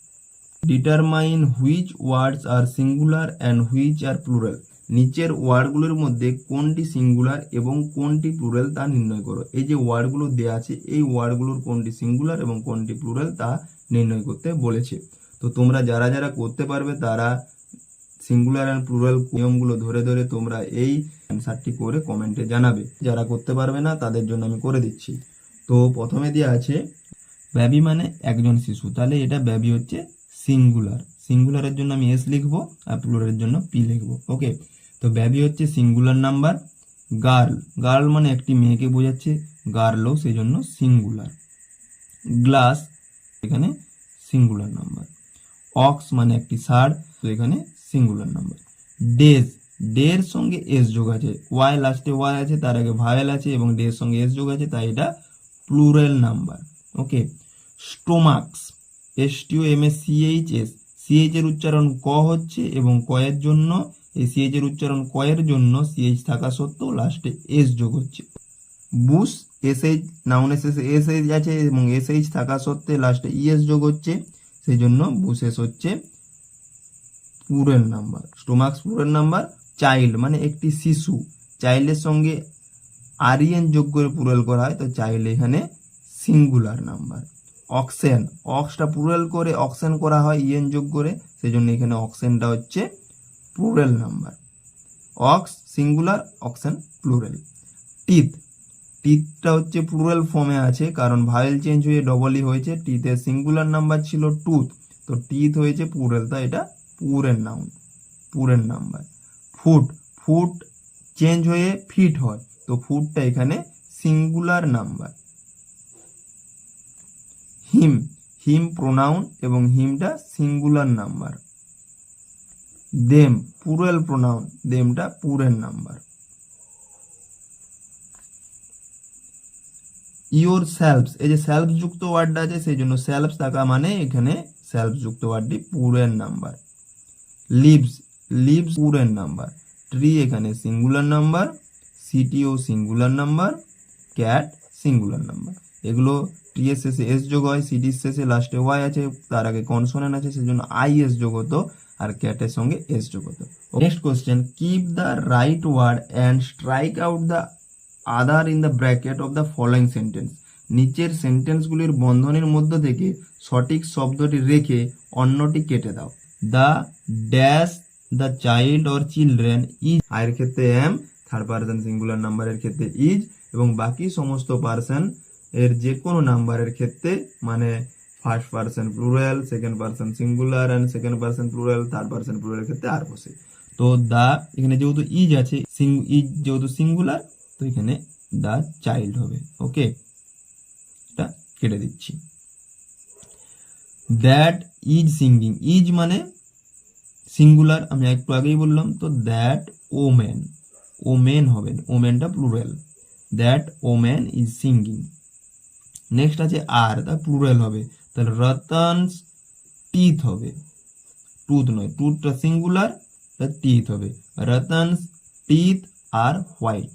Determine which words are singular and which are plural. নিচের ওয়ার্ডগুলোর মধ্যে কোনটি সিঙ্গুলার এবং কোনটি প্লুরাল তা নির্ণয় করো। এই যে ওয়ার্ডগুলো দেওয়া আছে এই ওয়ার্ডগুলোর কোনটি সিঙ্গুলার এবং কোনটি প্লুরাল তা নির্ণয় করতে বলেছে। তো তোমরা যারা যারা করতে পারবে তারা সিঙ্গুলার অ্যান্ড প্লুরাল নিয়মগুলো ধরে ধরে তোমরা এই অ্যান্সারটি করে কমেন্টে জানাবে। যারা করতে পারবে না তাদের জন্য আমি করে দিচ্ছি। তো প্রথমে দেওয়া আছে বেবি মানে একজন শিশু, তাহলে এটা বেবি হচ্ছে সিঙ্গুলার, সিঙ্গুলারের জন্য আমি এস লিখবো আর প্লুরালের জন্য পি লিখবো। ওকে, তো বেবি হচ্ছে সিঙ্গুলার নাম্বার। গার্ল মানে একটি মেয়েকে বোঝাচ্ছে, গার্লও সেই জন্য সিঙ্গুলার। গ্লাস এখানে সিঙ্গুলার নাম্বার। অক্স মানে একটি ষাঁড়, তো এখানে সিঙ্গুলার নাম্বার। ডের সঙ্গে এস যোগ আছে, ওয়াই লাস্টে ওয়াই আছে, তার আগে ভায়েল আছে এবং ডের সঙ্গে এস যোগ আছে, তাই এটা প্লুরাল নাম্বার। ওকে, স্টোমাক্স STOMACHS, সিএইচ এর উচ্চারণ ক হচ্ছে এবং কয়ের জন্য এই সিএইচ এর উচ্চারণ কয়ের জন্য সিএইচ থাকা সত্ত্বেও লাস্টে এস যোগ হচ্ছে। বুশ SH নাউনের শেষে SH আছে এবং SH থাকা সত্ত্বে লাস্টে ইএস যোগ হচ্ছে, সেই জন্য বুশেস হচ্ছে plural number. স্টোমাক্স plural number. Child মানে একটি শিশু, চাইল্ডের সঙ্গে আরিএন যোগ করে প্লুরাল করা হয়, তো চাইল্ড এখানে সিঙ্গুলার নাম্বার। অক্সেন, অক্সটা প্লুরাল করে অক্সেন করা হয় ইএন যোগ করে, সেই জন্য এখানে অক্সেনটা হচ্ছে plural number. Ox singular, oxen plural. টিথটা হচ্ছে প্লুরাল ফর্মে আছে কারণ ভায়েল চেঞ্জ হয়ে ডবলই হয়েছে, টিথের সিঙ্গুলার নাম্বার ছিল টুথ, তো টিথ হয়েছে প্লুরাল, তাই এটা প্লুরাল নাম্বার। ফুট চেঞ্জ হয়ে ফিট হয়, তো ফুটটা এখানে সিঙ্গুলার নাম্বার। হিম প্রোনাউন এবং হিমটা singular number. Them plural pronoun, দেমটা প্লুরাল নাম্বার। ইয়োর সেলফস, এই যে সেলফ যুক্ত ওয়ার্ডটা আছে সেই জন্য সেলফস থাকা মানে এখানে সেলফ যুক্ত ওয়ার্ডটি plural number. Leaves, leaves plural number. Tree এখানে সিঙ্গুলার নাম্বার, সিটিও singular number, cat singular number. এগুলো টি এর শেষে এস যোগ হয়, সিটির শেষে লাস্টে ওয়াই আছে, তার আগে কনসোনেন্ট আছে সেজন্য আই এস যোগ হতো, আর ক্যাটের সঙ্গে এস যোগ হতো। Next question, keep the right word and strike out the other in the bracket of the following sentence. নিচের সেন্টেন্সগুলির বন্ধনীর মধ্য থেকে সঠিক শব্দটি রেখে অন্যটি কেটে দাও। The dash the child or children is, আয়ের ক্ষেত্রে এম, থার্ড পারসন সিঙ্গুলার নাম্বারের ক্ষেত্রে ইজ, এবং বাকি সমস্ত পারসন এর যে কোনো নাম্বারের ক্ষেত্রে মানে first person plural, second person singular and second person plural, third person plural ক্ষেত্রে আর বসে। তো দা এখানে যেহেতু ইজ আছে, ইজ যেহেতু সিঙ্গুলার, তো এখানে দা চাইল্ড হবে। ওকে, এটা কেটে দিচ্ছি। দ্যাট ইজ সিঙ্গিং, ইজ মানে সিঙ্গুলার, আমি একটু আগেই বললাম, তো দ্যাট ওমেন, ওমেন হবে, ওমেনটা plural. That woman is singing. Next আছে আর, তা প্লুরাল হবে, তাহলে রতনস টিথ হবে, টুথ নয়, টুথটা সিঙ্গুলার, তা টিথ হবে, Ratan's teeth are white.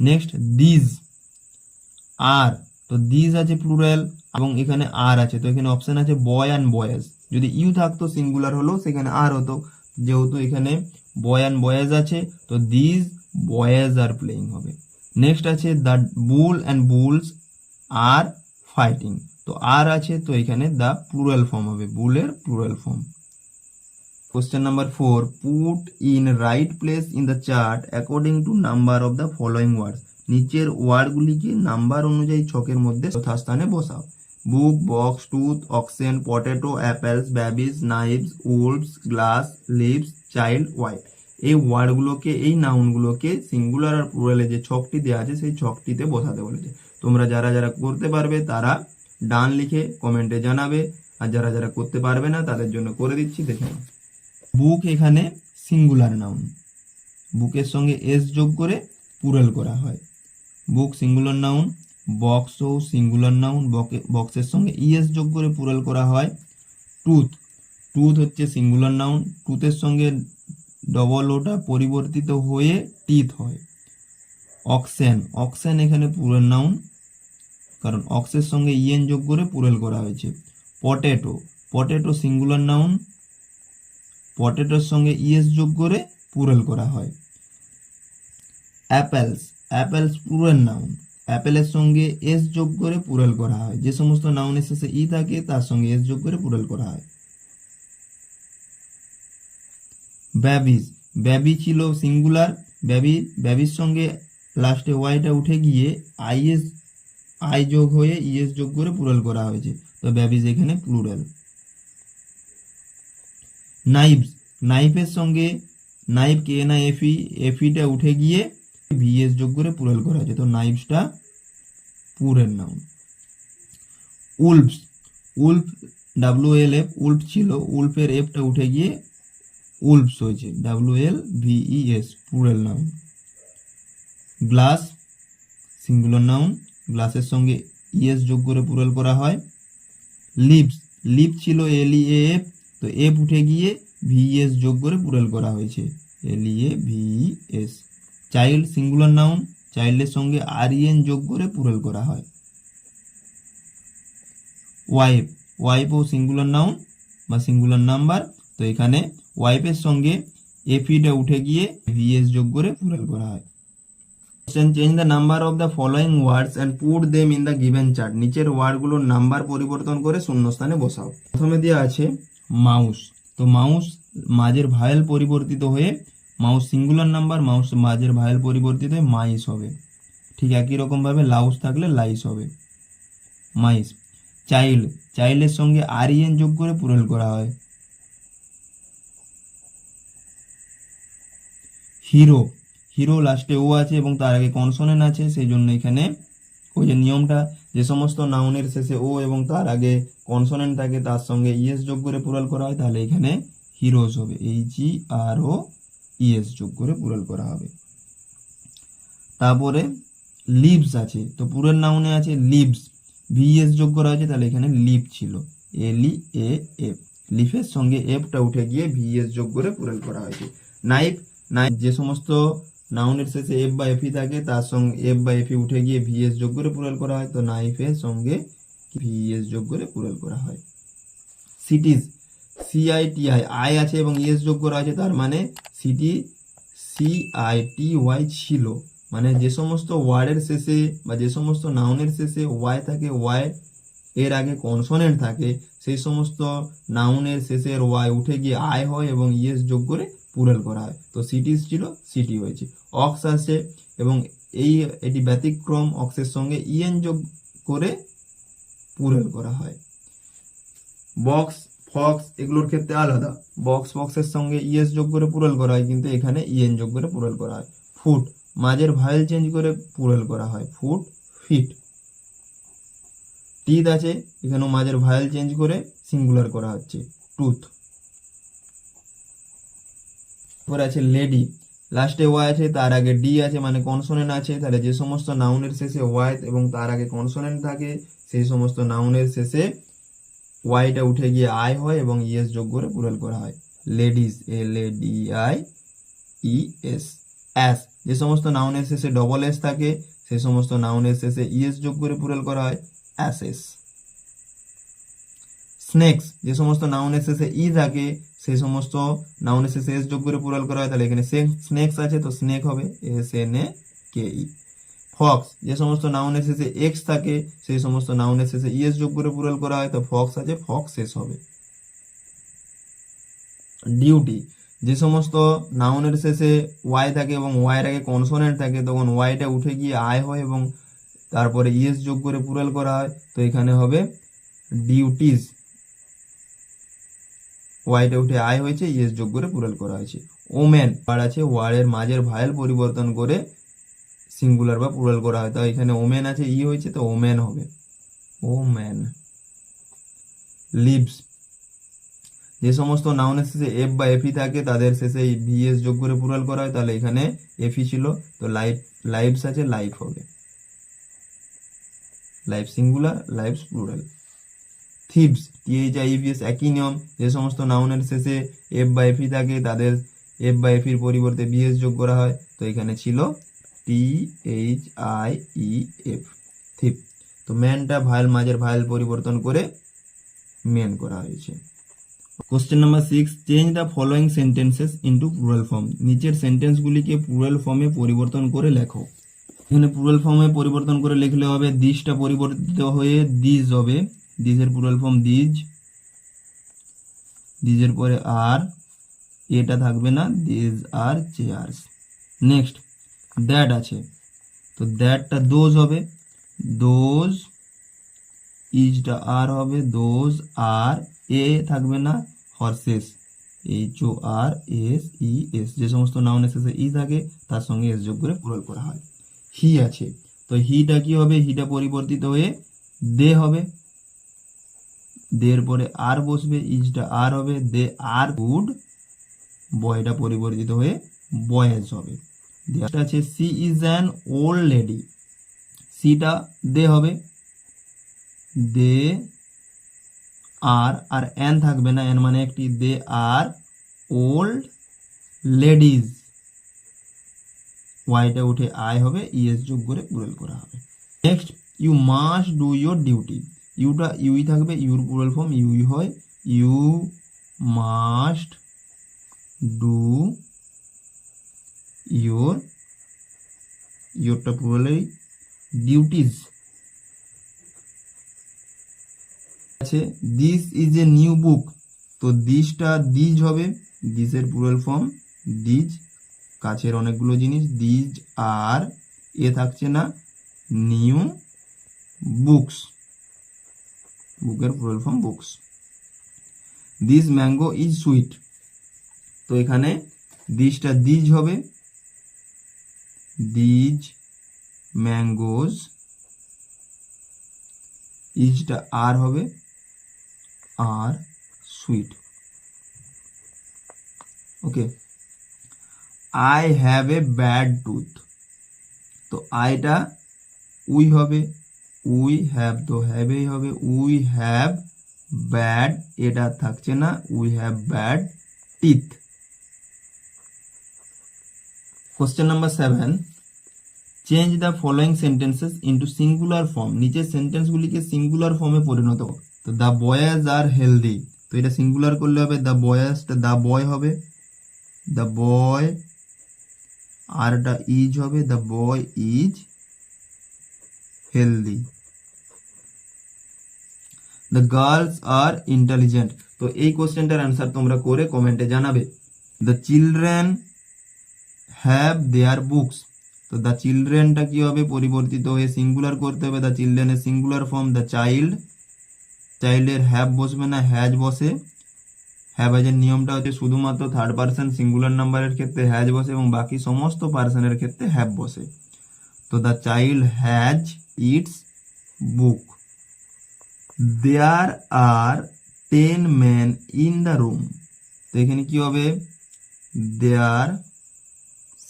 Next these, are, তো দিজ আছে প্লুরাল এবং এখানে আর আছে, তো এখানে অপশন আছে বয় অ্যান্ড বয়েজ। যদি ইউ থাকতো সিঙ্গুলার হলো সেখানে আর হতো, যেহেতু এখানে বয় অ্যান্ড বয়েজ আছে তো দিজ বয়েজ আর প্লেইং হবে। নেক্সট আছে the bull and bulls are fighting, তো আর আছে তো এখানে দ্য প্লুরাল ফর্ম হবে, বুলের plural form. Question number 4, put in right place in the chart according to number of the following words. নিচের ওয়ার্ডগুলিকে নাম্বার অনুযায়ী ছকের মধ্যে যথাস্থানে বসাও। Book, box, tooth, oxen, potato, apples, babies, knives, wolves, glass, leaves, child, white. এই ওয়ার্ডগুলোকে, এই নাউনগুলোকে সিঙ্গুলার আর প্লুরালে যে ছকটি দেওয়া আছে সেই ছকটিতে বসাতে বলেছে। তোমরা যারা যারা করতে পারবে তারা ডান লিখে কমেন্টে জানাবে, আর যারা যারা করতে পারবে না তাদের জন্য করে দিচ্ছি, দেখে নাও। বুক এখানে সিঙ্গুলার নাউন, বুকের সঙ্গে এস যোগ করে প্লুরাল করা হয়, বুক সিঙ্গুলার নাউন। বক্সও সিঙ্গুলার নাউন, বক্সের সঙ্গে ইএস যোগ করে প্লুরাল করা হয়। টুথ, টুথ হচ্ছে সিঙ্গুলার নাউন, টুথের সঙ্গে ডবল ওটা পরিবর্তিত হয়ে টিথ হয়। অক্সেন, অক্সেন এখানে প্লুরাল নাউন, কারণ অক্সের সঙ্গে ইএন যোগ করে প্লুরাল করা হয়েছে। পটেটো, পটেটো সিঙ্গুলার নাউন, পটেটোর সঙ্গে ইএস যোগ করে প্লুরাল করা হয়। অ্যাপেলস, অ্যাপেলস প্লুরাল নাউন, অ্যাপেলের সঙ্গে এস যোগ করে প্লুরাল করা হয়, যে সমস্ত নাউনের শেষে ই থাকে তার সঙ্গে এস যোগ করে প্লুরাল করা হয়। ব্যাবিজ, ব্যাবি ছিল সিঙ্গুলার, ব্যাবির সঙ্গে লাস্টে ওয়াইটা উঠে গিয়ে আইএস, আই যোগ হয়ে ইএস যোগ করে প্লুরাল করা হয়েছে, তো ব্যাবিজ এখানে প্লুরাল। নাইভস, নাইফের সঙ্গে নাইফ কে না এফি, এফিটা উঠে গিয়ে ভিএস যোগ করে প্লুরাল করা হয়েছে, তো নাইভসটা plural noun. Wolves, wolf WLF, wolf ছিল, উলফের এফটা উঠে গিয়ে উলফস হয়েছে, WLVES plural noun. Glass singular noun, গ্লাসের সঙ্গে ইএস যোগ করে প্লুরাল করা হয়। লিভস, লিভ ছিল LEAF, তো এফ উঠে গিয়ে VES যোগ করে প্লুরাল করা হয়েছে, LEAVES। চাইল্ড সিঙ্গুলার নাউন, চাইল্ডের সঙ্গে REN যোগ করে প্লুরাল করা হয়। ওয়াইফ, ওয়াইফও সিঙ্গুলার নাউন বা সিঙ্গুলার নাম্বার, তো এখানে ওয়াইফের সঙ্গে এফিটা উঠে গিয়ে VS যোগ করে প্লুরাল করা হয়। Change the number of the following words and put them in the given chart. নিচের ওয়ার্ডগুলোর নাম্বার পরিবর্তন করে শূন্যস্থানে বসাও। প্রথমে দেওয়া আছে মাউস, তো মাউস মাঝের ভায়েল পরিবর্তিত হয়ে মাউস সিঙ্গুলার নাম্বার, মাউস মাঝের ভায়েল পরিবর্তিত হয়ে মাইস হবে। ঠিক একই রকম ভাবে লাউস থাকলে লাইস হবে, মাইস। চাইল্ড, চাইল্ডের সঙ্গে REN যোগ করে প্লুরাল করা হয়। হিরো, হিরো লাস্টে ও আছে এবং তার আগে কনসোনেন্ট আছে, সেই জন্য এখানে ওই যে নিয়মটা, যে সমস্ত নাউনের শেষে ও এবং তার আগে কনসোনেন্ট থাকে তার সঙ্গে ইএস যোগ করে প্লুরাল করা হয়, তাহলে এখানে হিরোজ হবে, HEROES যোগ করে প্লুরাল করা হবে। তারপরে লিভস আছে, তো পুরের নাউনে আছে লিভস, ভিএস যোগ করা হয়েছে, তাহলে এখানে লিভ ছিল, LEAF, লিফের সঙ্গে এফটা উঠে গিয়ে ভিএস যোগ করে প্লুরাল করা হয়েছে। নাইফ, নাইফ যে সমস্ত নাউনের শেষে এফ বা এফি থাকে তার সঙ্গে এফ বা এফি উঠে গিয়ে ভিএস যোগ করে প্লুরাল করা হয়, তো নাইফের সঙ্গে ভিএস যোগ করে প্লুরাল করা হয়। সিটিজ, CITI, আই আছে এবং ইএস যোগ করা আছে, তার মানে সিটি CITY ছিল, মানে যে সমস্ত ওয়ার্ডের শেষে বা যে সমস্ত নাউনের শেষে ওয়াই থাকে, ওয়াই এর আগে কনসোনেন্ট থাকে, সেই সমস্ত নাউনের শেষের ওয়াই উঠে গিয়ে আই হয় এবং ইএস যোগ করে প্লুরাল করা হয়, তো সিটিজ ছিল সিটি হয়েছে। অক্স আছে এবং এটি ব্যতিক্রম, অক্সের সঙ্গে ইএন যোগ করে প্লুরাল করা হয়। বক্স, ফক্স এগুলোর ক্ষেত্রে আলাদা, বক্স ফক্সের সঙ্গে ইএস যোগ করে প্লুরাল করা হয়, কিন্তু এখানে ইএন যোগ করে প্লুরাল করা হয়। ফুট, মাঝের ভায়েল চেঞ্জ করে প্লুরাল করা হয়, ফুট, ফিট। টিথ আছে, এখানেও মাঝের ভায়েল চেঞ্জ করে সিঙ্গুলার করা হচ্ছে, টুথ। পরে আছে লেডি, লাস্টে ওয়াই আছে তার আগে ডি আছে, মানে কনসোনেন্ট আছে, তাহলে যে সমস্ত নাউনের শেষে ওয়াই এবং তার আগে কনসোনেন্ট থাকে সেই সমস্ত নাউনের শেষে ওয়াইটা উঠে গিয়ে আই হয় এবং ইএস যোগ করে প্লুরাল করা হয়, লেডিস, LADIES। অ্যাস, যে সমস্ত নাউনের শেষে ডবল এস থাকে সেই সমস্ত নাউনের শেষে ইএস যোগ করে প্লুরাল করা হয়, অ্যাসেস। স্নেকস, যে সমস্ত নাউনের শেষে ই থাকে সেই সমস্ত নাউনের শেষে এস যোগ করে প্লুরাল করা হয়, তাহলে এখানে স্নেকস আছে তো স্নেক হবে, SNAKE। ফক্স, যে সমস্ত নাউনের শেষে এক্স থাকে সেই সমস্ত নাউনের শেষে ইএস যোগ করে প্লুরাল করা হয়, তো ফক্স আছে, ফক্সেস হবে। ডিউটি, যে সমস্ত নাউনের শেষে ওয়াই থাকে এবং ওয়াইয়ের আগে কনসোনেন্ট থাকে তখন ওয়াইটা উঠে গিয়ে আই হয় এবং তারপরে ইএস যোগ করে প্লুরাল করা হয়, তো এখানে হবে ডিউটিজ, ওয়াইটা উঠে আই হয়েছে, ইএস যোগ করে প্লুরাল করা হয়েছে। ওমেন, ওয়ার্ড আছে, ওয়ার্ডের মাঝের ভায়েল পরিবর্তন করে সিঙ্গুলার বা প্লুরাল করা হয়, তো এখানে ওমেন আছে, ই হয়েছে, তো ওমেন হবে, ওমেন। লিভস, যে সমস্ত নাউনের শেষে এফ বা এফি থাকে তাদের শেষে ভিএস যোগ করে প্লুরাল করা হয়, তাহলে এখানে এফি ছিল, তো লাইভস আছে, লাইফ হবে, life singular, lives plural. Thieves, THIVS, একই নিয়ম, যে সমস্ত নাউনের শেষে এফ বা এফি থাকে তাদের এফ বা এফির পরিবর্তে ভিএস যোগ করা হয়, তো এখানে ছিল THIEF, থিপ। তো ম্যানটা ভায়েল মাঝের ভায়েল পরিবর্তন করে মেন করা হয়েছে। Question number 6, change the following sentences into plural form, নিচের সেন্টেন্সগুলিকে প্লুরাল ফর্মে পরিবর্তন করে লেখো। এখানে প্লুরাল ফর্মে পরিবর্তন করে লিখলে হবে, দিসটা পরিবর্তিত হয়ে দিজ হবে, দিজের প্লুরাল ফর্ম দিজ, দিজের পরে আর, এটা থাকবে না, these are chairs. Next that আছে, তো দ্যাটটা দোজ হবে, দোজ, ইজটা আর হবে, দোজ আর, এ থাকবে না, হর্সেস, HORSES, যে সমস্ত নাউনের শেষে ই থাকে তার সঙ্গে এস যোগ করে প্লুরাল করা হয়। হি আছে, তো হিটা কি হবে, হিটা পরিবর্তিত হয়ে দে হবে, দের পরে আর বসবে, ইজটা আর হবে, দে আর গুড, বয়টা পরিবর্তিত হয়ে বয়েজ হবে। আছে she is an old lady, সিটা দে হবে, দে আর, আর এন থাকবে না, এন মানে একটি, দে আর ওল্ড লেডিজ, ওয়াইটা উঠে আই হবে, ইএস যোগ করে প্লুরাল করা হবে। Next you must do your duty, ইউটা ইউই থাকবে, ইউর প্লুরাল ফর্ম ইউই হয়, ইউ মাস্ট ডু ইউর, ইউরটা প্লুরাল ডিউটিজ আছে। This is a new book, তো দিসটা দিজ হবে, দিসের প্লুরাল ফর্ম দিজ, কাছের অনেকগুলো জিনিস, দিজ আর, এ থাকছে না, নিউ বুকস, বুকের plural form books. This mango is sweet, তো এখানে দিসটা দিজ হবে, দিজ ম্যাঙ্গোজ ইজটা আর হবে, are sweet. Okay, I have a bad tooth, তো আইটা উই হবে, উই হ্যাভ তো হ্যাভেই হবে, উই হ্যাভ ব্যাড, এটা থাকছে না, we have bad teeth. Question number 7, change the following sentences into singular form, নিচের সেন্টেন্সগুলিকে সিঙ্গুলার ফর্মে পরিণত করো। তো দ্য বয়েজ আর হেলদি, তো এটা সিঙ্গুলার করলে হবে দ্য বয়েজটা দ্য বয় হবে, দ্য বয়, আরটা ইজ হবে, the boy is healthy. The girls are intelligent, তো এই কোশ্চেনটার অ্যান্সার তোমরা করে কমেন্টে জানাবে। The children have their books, তো দ্য চিলড্রেনটা কি হবে, পরিবর্তিত হয়ে সিঙ্গুলার করতে হবে, দ্য চিলড্রেনের সিঙ্গুলার ফর্ম দ্য চাইল্ড, চাইল্ডের হ্যাভ বসবে না, হ্যাজ বসে। হ্যাভ এর নিয়মটা হচ্ছে শুধুমাত্র থার্ড পার্সন সিঙ্গুলার নাম্বারের ক্ষেত্রে হ্যাজ বসে এবং বাকি সমস্ত পার্সনের ক্ষেত্রে হ্যাভ বসে। তো the child has its book. There are 10 men in the room, তো এখানে কি হবে, দেয়ার,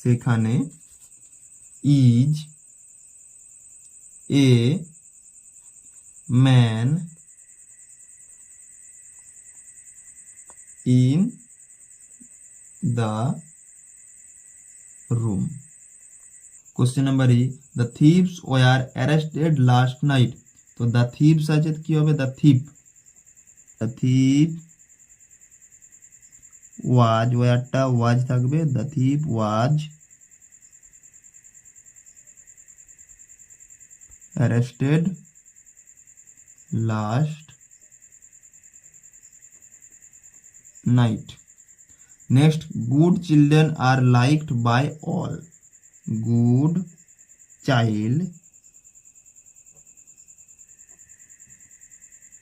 সেখানে, is a man in the room. Question number 8, the thieves were arrested last night, তো দ্য থিভস আছে কি হবে, দ্য থিপ, দ্য থিপ ওয়াজ, ওয়ারটা ওয়াজ থাকবে, the thief was arrested last night. Next, good children are liked by all, good child,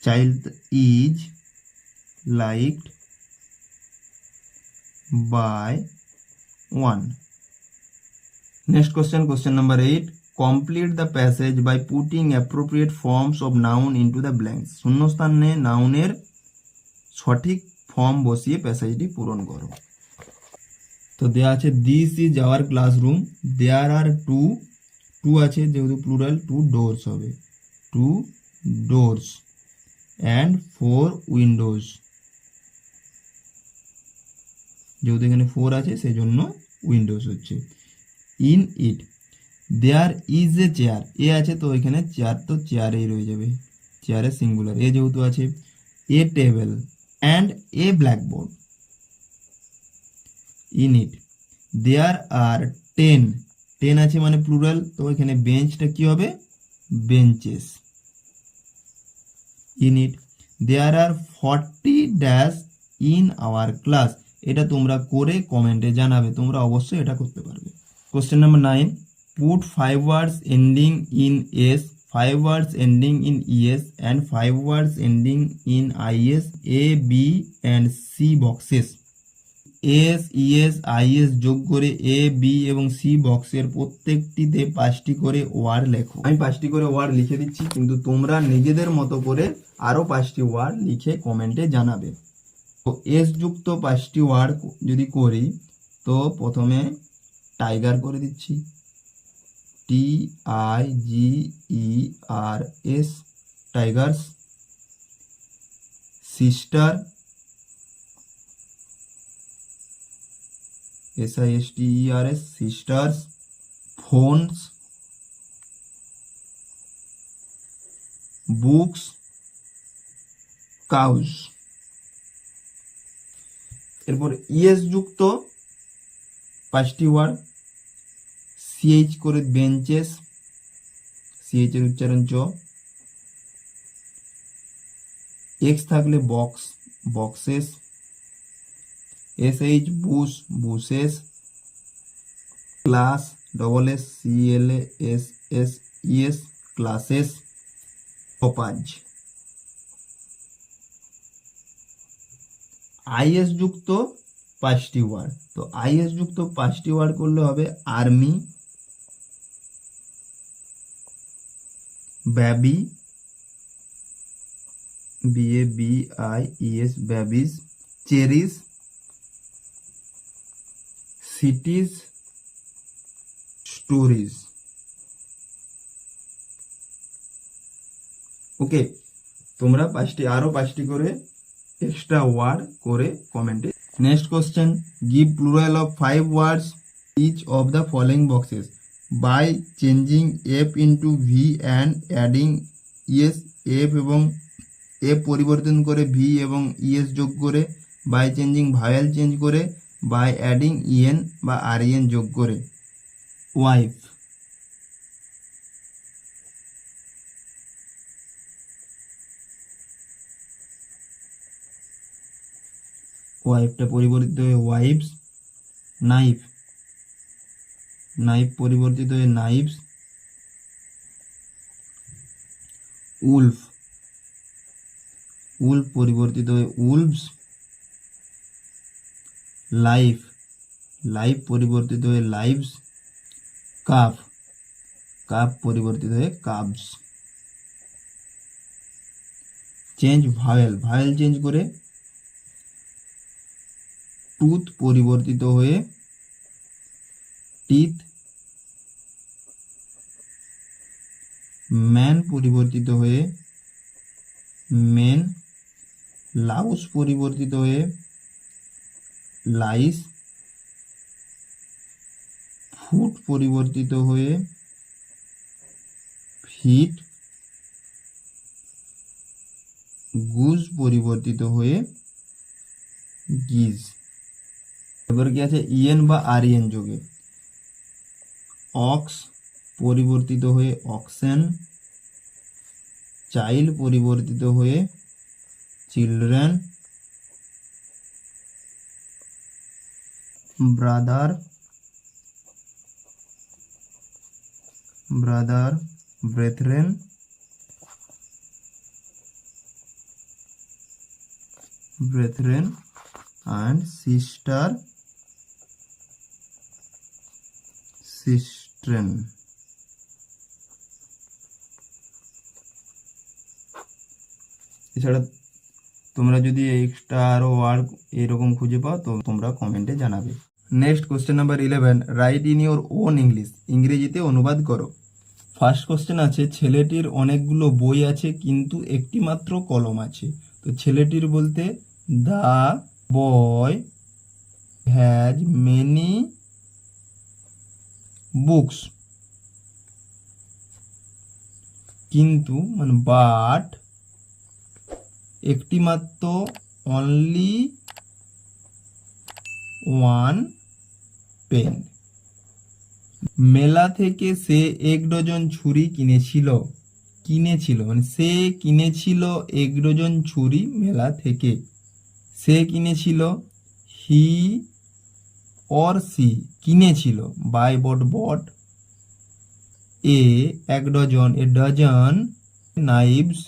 child is liked by one. Next question, question number 8, complete the passage by putting appropriate forms of noun into the blanks, শূন্যস্থানে নাউনের সঠিক form বসিয়ে প্যাসেজটি পূরণ করো। তো দেয়া আছে this is our classroom, there are two আছে যেহেতু প্লুরাল, 2 doors হবে, 2 doors and 4 windows, যেহেতু এখানে 4 আছে সেই জন্য উইন্ডোজ হচ্ছে। In it there is a chair, a আছে তো এখানে চেয়ার তো চেয়ারেই রয়ে যাবে, চেয়ারে সিঙ্গুলার, এ যেহেতু আছে। A table and a blackboard, in it there are 10 আছে মানে প্লুরাল, তো এখানে বেঞ্চটা কি হবে, benches. In it there are 40 dash in our class, এটা তোমরা করে কমেন্টে জানাবে, তোমরা অবশ্যই এটা করতে পারবে। Question number 9, put 5 words ending in s, 5 words ending in es and 5 words ending in is a b and c boxes, S ES IS যোগ করে এ বি এবং সি বক্সের প্রত্যেকটিতে 5টি করে ওয়ার্ড লেখো। আমি 5টি করে ওয়ার্ড লিখে দিচ্ছি, কিন্তু তোমরা নিজেদের মতো করে আরো 5টি ওয়ার্ড লিখে কমেন্টে জানাবে। তো এস যুক্ত 5টি ওয়ার্ড যদি করি, তো প্রথমে টাইগার করে দিচ্ছি, TIGERS tigers. Sister, SISTERS sisters. Phones, books, cows. এরপর ইএস যুক্ত 5টি ওয়ার্ড, CH করে বেঞ্চেস, CH এর উচ্চারণ চ। এক্স থাকলে box, boxes. SH bush, bushes. Class, CLASSES classes. কপাজ। আইএস যুক্ত 5টি ওয়ার্ড, তো আইএস যুক্ত 5টি ওয়ার্ড করলে হবে army, baby, BABIES, babies. Cherish, cities, stories. Okay, তোমরা আরো 5টি করে এক্সট্রা ওয়ার্ড করে কমেন্টে। Next question, give plural of 5 words each of the following boxes by changing F into V and adding ES. F এবং F পরিবর্তন করে V এবং ইএস যোগ করে, বাই চেঞ্জিং ভাওয়েল চেঞ্জ করে, বাই অ্যাডিং ইএন বা আরইএন যোগ করে। ওয়াইফ, ওয়াইফটা পরিবর্তিত হয়ে ওয়াইফস। নাইফ, নাইফ পরিবর্তিত হয়ে নাইফস। উলফ, উলফ পরিবর্তিত হয়ে উলভস। লাইফ, লাইফ পরিবর্তিত হয়ে লাইভস। কাফ, কাফ পরিবর্তিত হয়ে cubs. Change vowel, vowel change করে টুথ পরিবর্তিত হয়ে টিথ। ম্যান পরিবর্তিত হয়ে মেন। লাউস পরিবর্তিত হয়ে লাইস। ফুট পরিবর্তিত হয়ে ফিট। গুজ পরিবর্তিত হয়ে গিজ। এবার কি আছে ইএন বা আরইএন যোগে। অক্স পরিবর্তিত হয়ে অক্সেন। চাইল্ড পরিবর্তিত হয়ে children. Brother, brother brethren. Brethren and sister, sistren. এছাড়া তোমরা যদি এক্সট্রা আরো ওয়ার্ড এরকম খুঁজে পাও তো তোমরা কমেন্টে জানাবে। Next question number 11, right in your own English, ইংরেজিতে অনুবাদ করো। ফার্স্ট কোশ্চেন আছে, ছেলেটির অনেকগুলো বই আছে কিন্তু একটি মাত্র কলম আছে। তো ছেলেটির বলতে দা বয় হ্যাজ মেনি বুকস। কিন্তু মানে বাট একটি মাত্র, অনলি ওয়ান পেন। মেলা থেকে সে 1 ডজন ছুরি কিনেছিল। কিনেছিল মানে সে কিনেছিল 1 ডজন ছুরি মেলা থেকে। সে কিনেছিল, হি অর সি কিনেছিল, buy bought bought. A 1 dozen, a dozen knives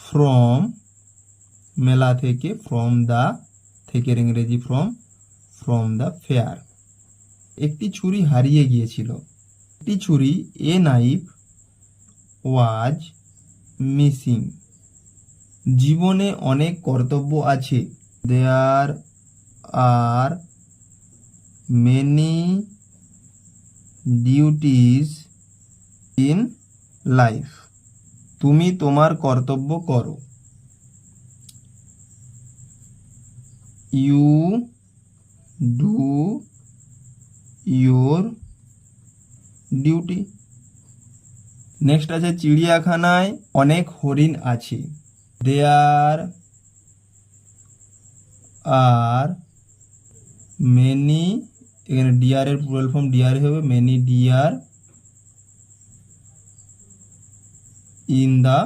from mela থেকে, ফ্রম দা থেকে ইংরেজি ফ্রম দা ফেয়ার। একটি ছুরি হারিয়ে গিয়েছিল। একটি ছুরি, এ নাইফ ওয়াজ মিসিং। জীবনে অনেক কর্তব্য আছে। There are many duties in life. তুমি তোমার কর্তব্য করো। You do your duty. Next আছে, চিড়িয়াখানায় অনেক হরিণ আছে। দেয়ার আর মেনি, এখানে ডিয়ারের প্লুরাল ফর্ম ডিয়ার হবে, many deer in the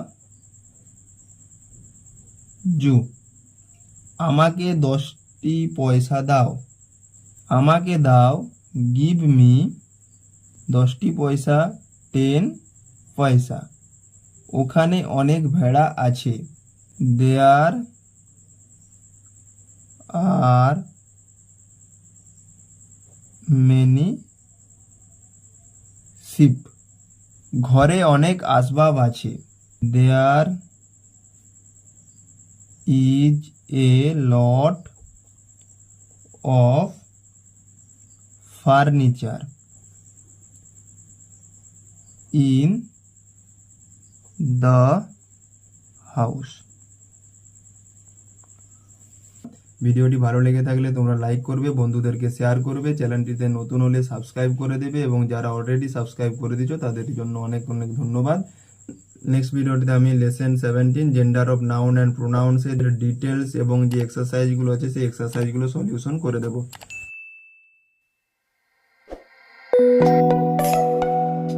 zoo. আমাকে 10টি পয়সা দাও। আমাকে দাও, গিভ মি 10টি পয়সা, 10 পয়সা। ওখানে অনেক ভেড়া আছে। There are many sheep. ঘরে অনেক আসবাব আছে। There is a lot of furniture in the house. ভিডিওটি ভালো লেগে থাকলে তোমরা লাইক করবে, বন্ধুদেরকে শেয়ার করবে, চ্যানেলটিতে নতুন হলে সাবস্ক্রাইব করে দেবে এবং যারা অলরেডি সাবস্ক্রাইব করে দিয়েছো তাদের জন্য অনেক অনেক ধন্যবাদ। নেক্সট ভিডিওটিতে আমি lesson 17 gender of noun and প্রোনাউন্সের ডিটেলস এবং যে এক্সারসাইজগুলো আছে সেই এক্সারসাইজগুলো সলিউশন করে দেবো।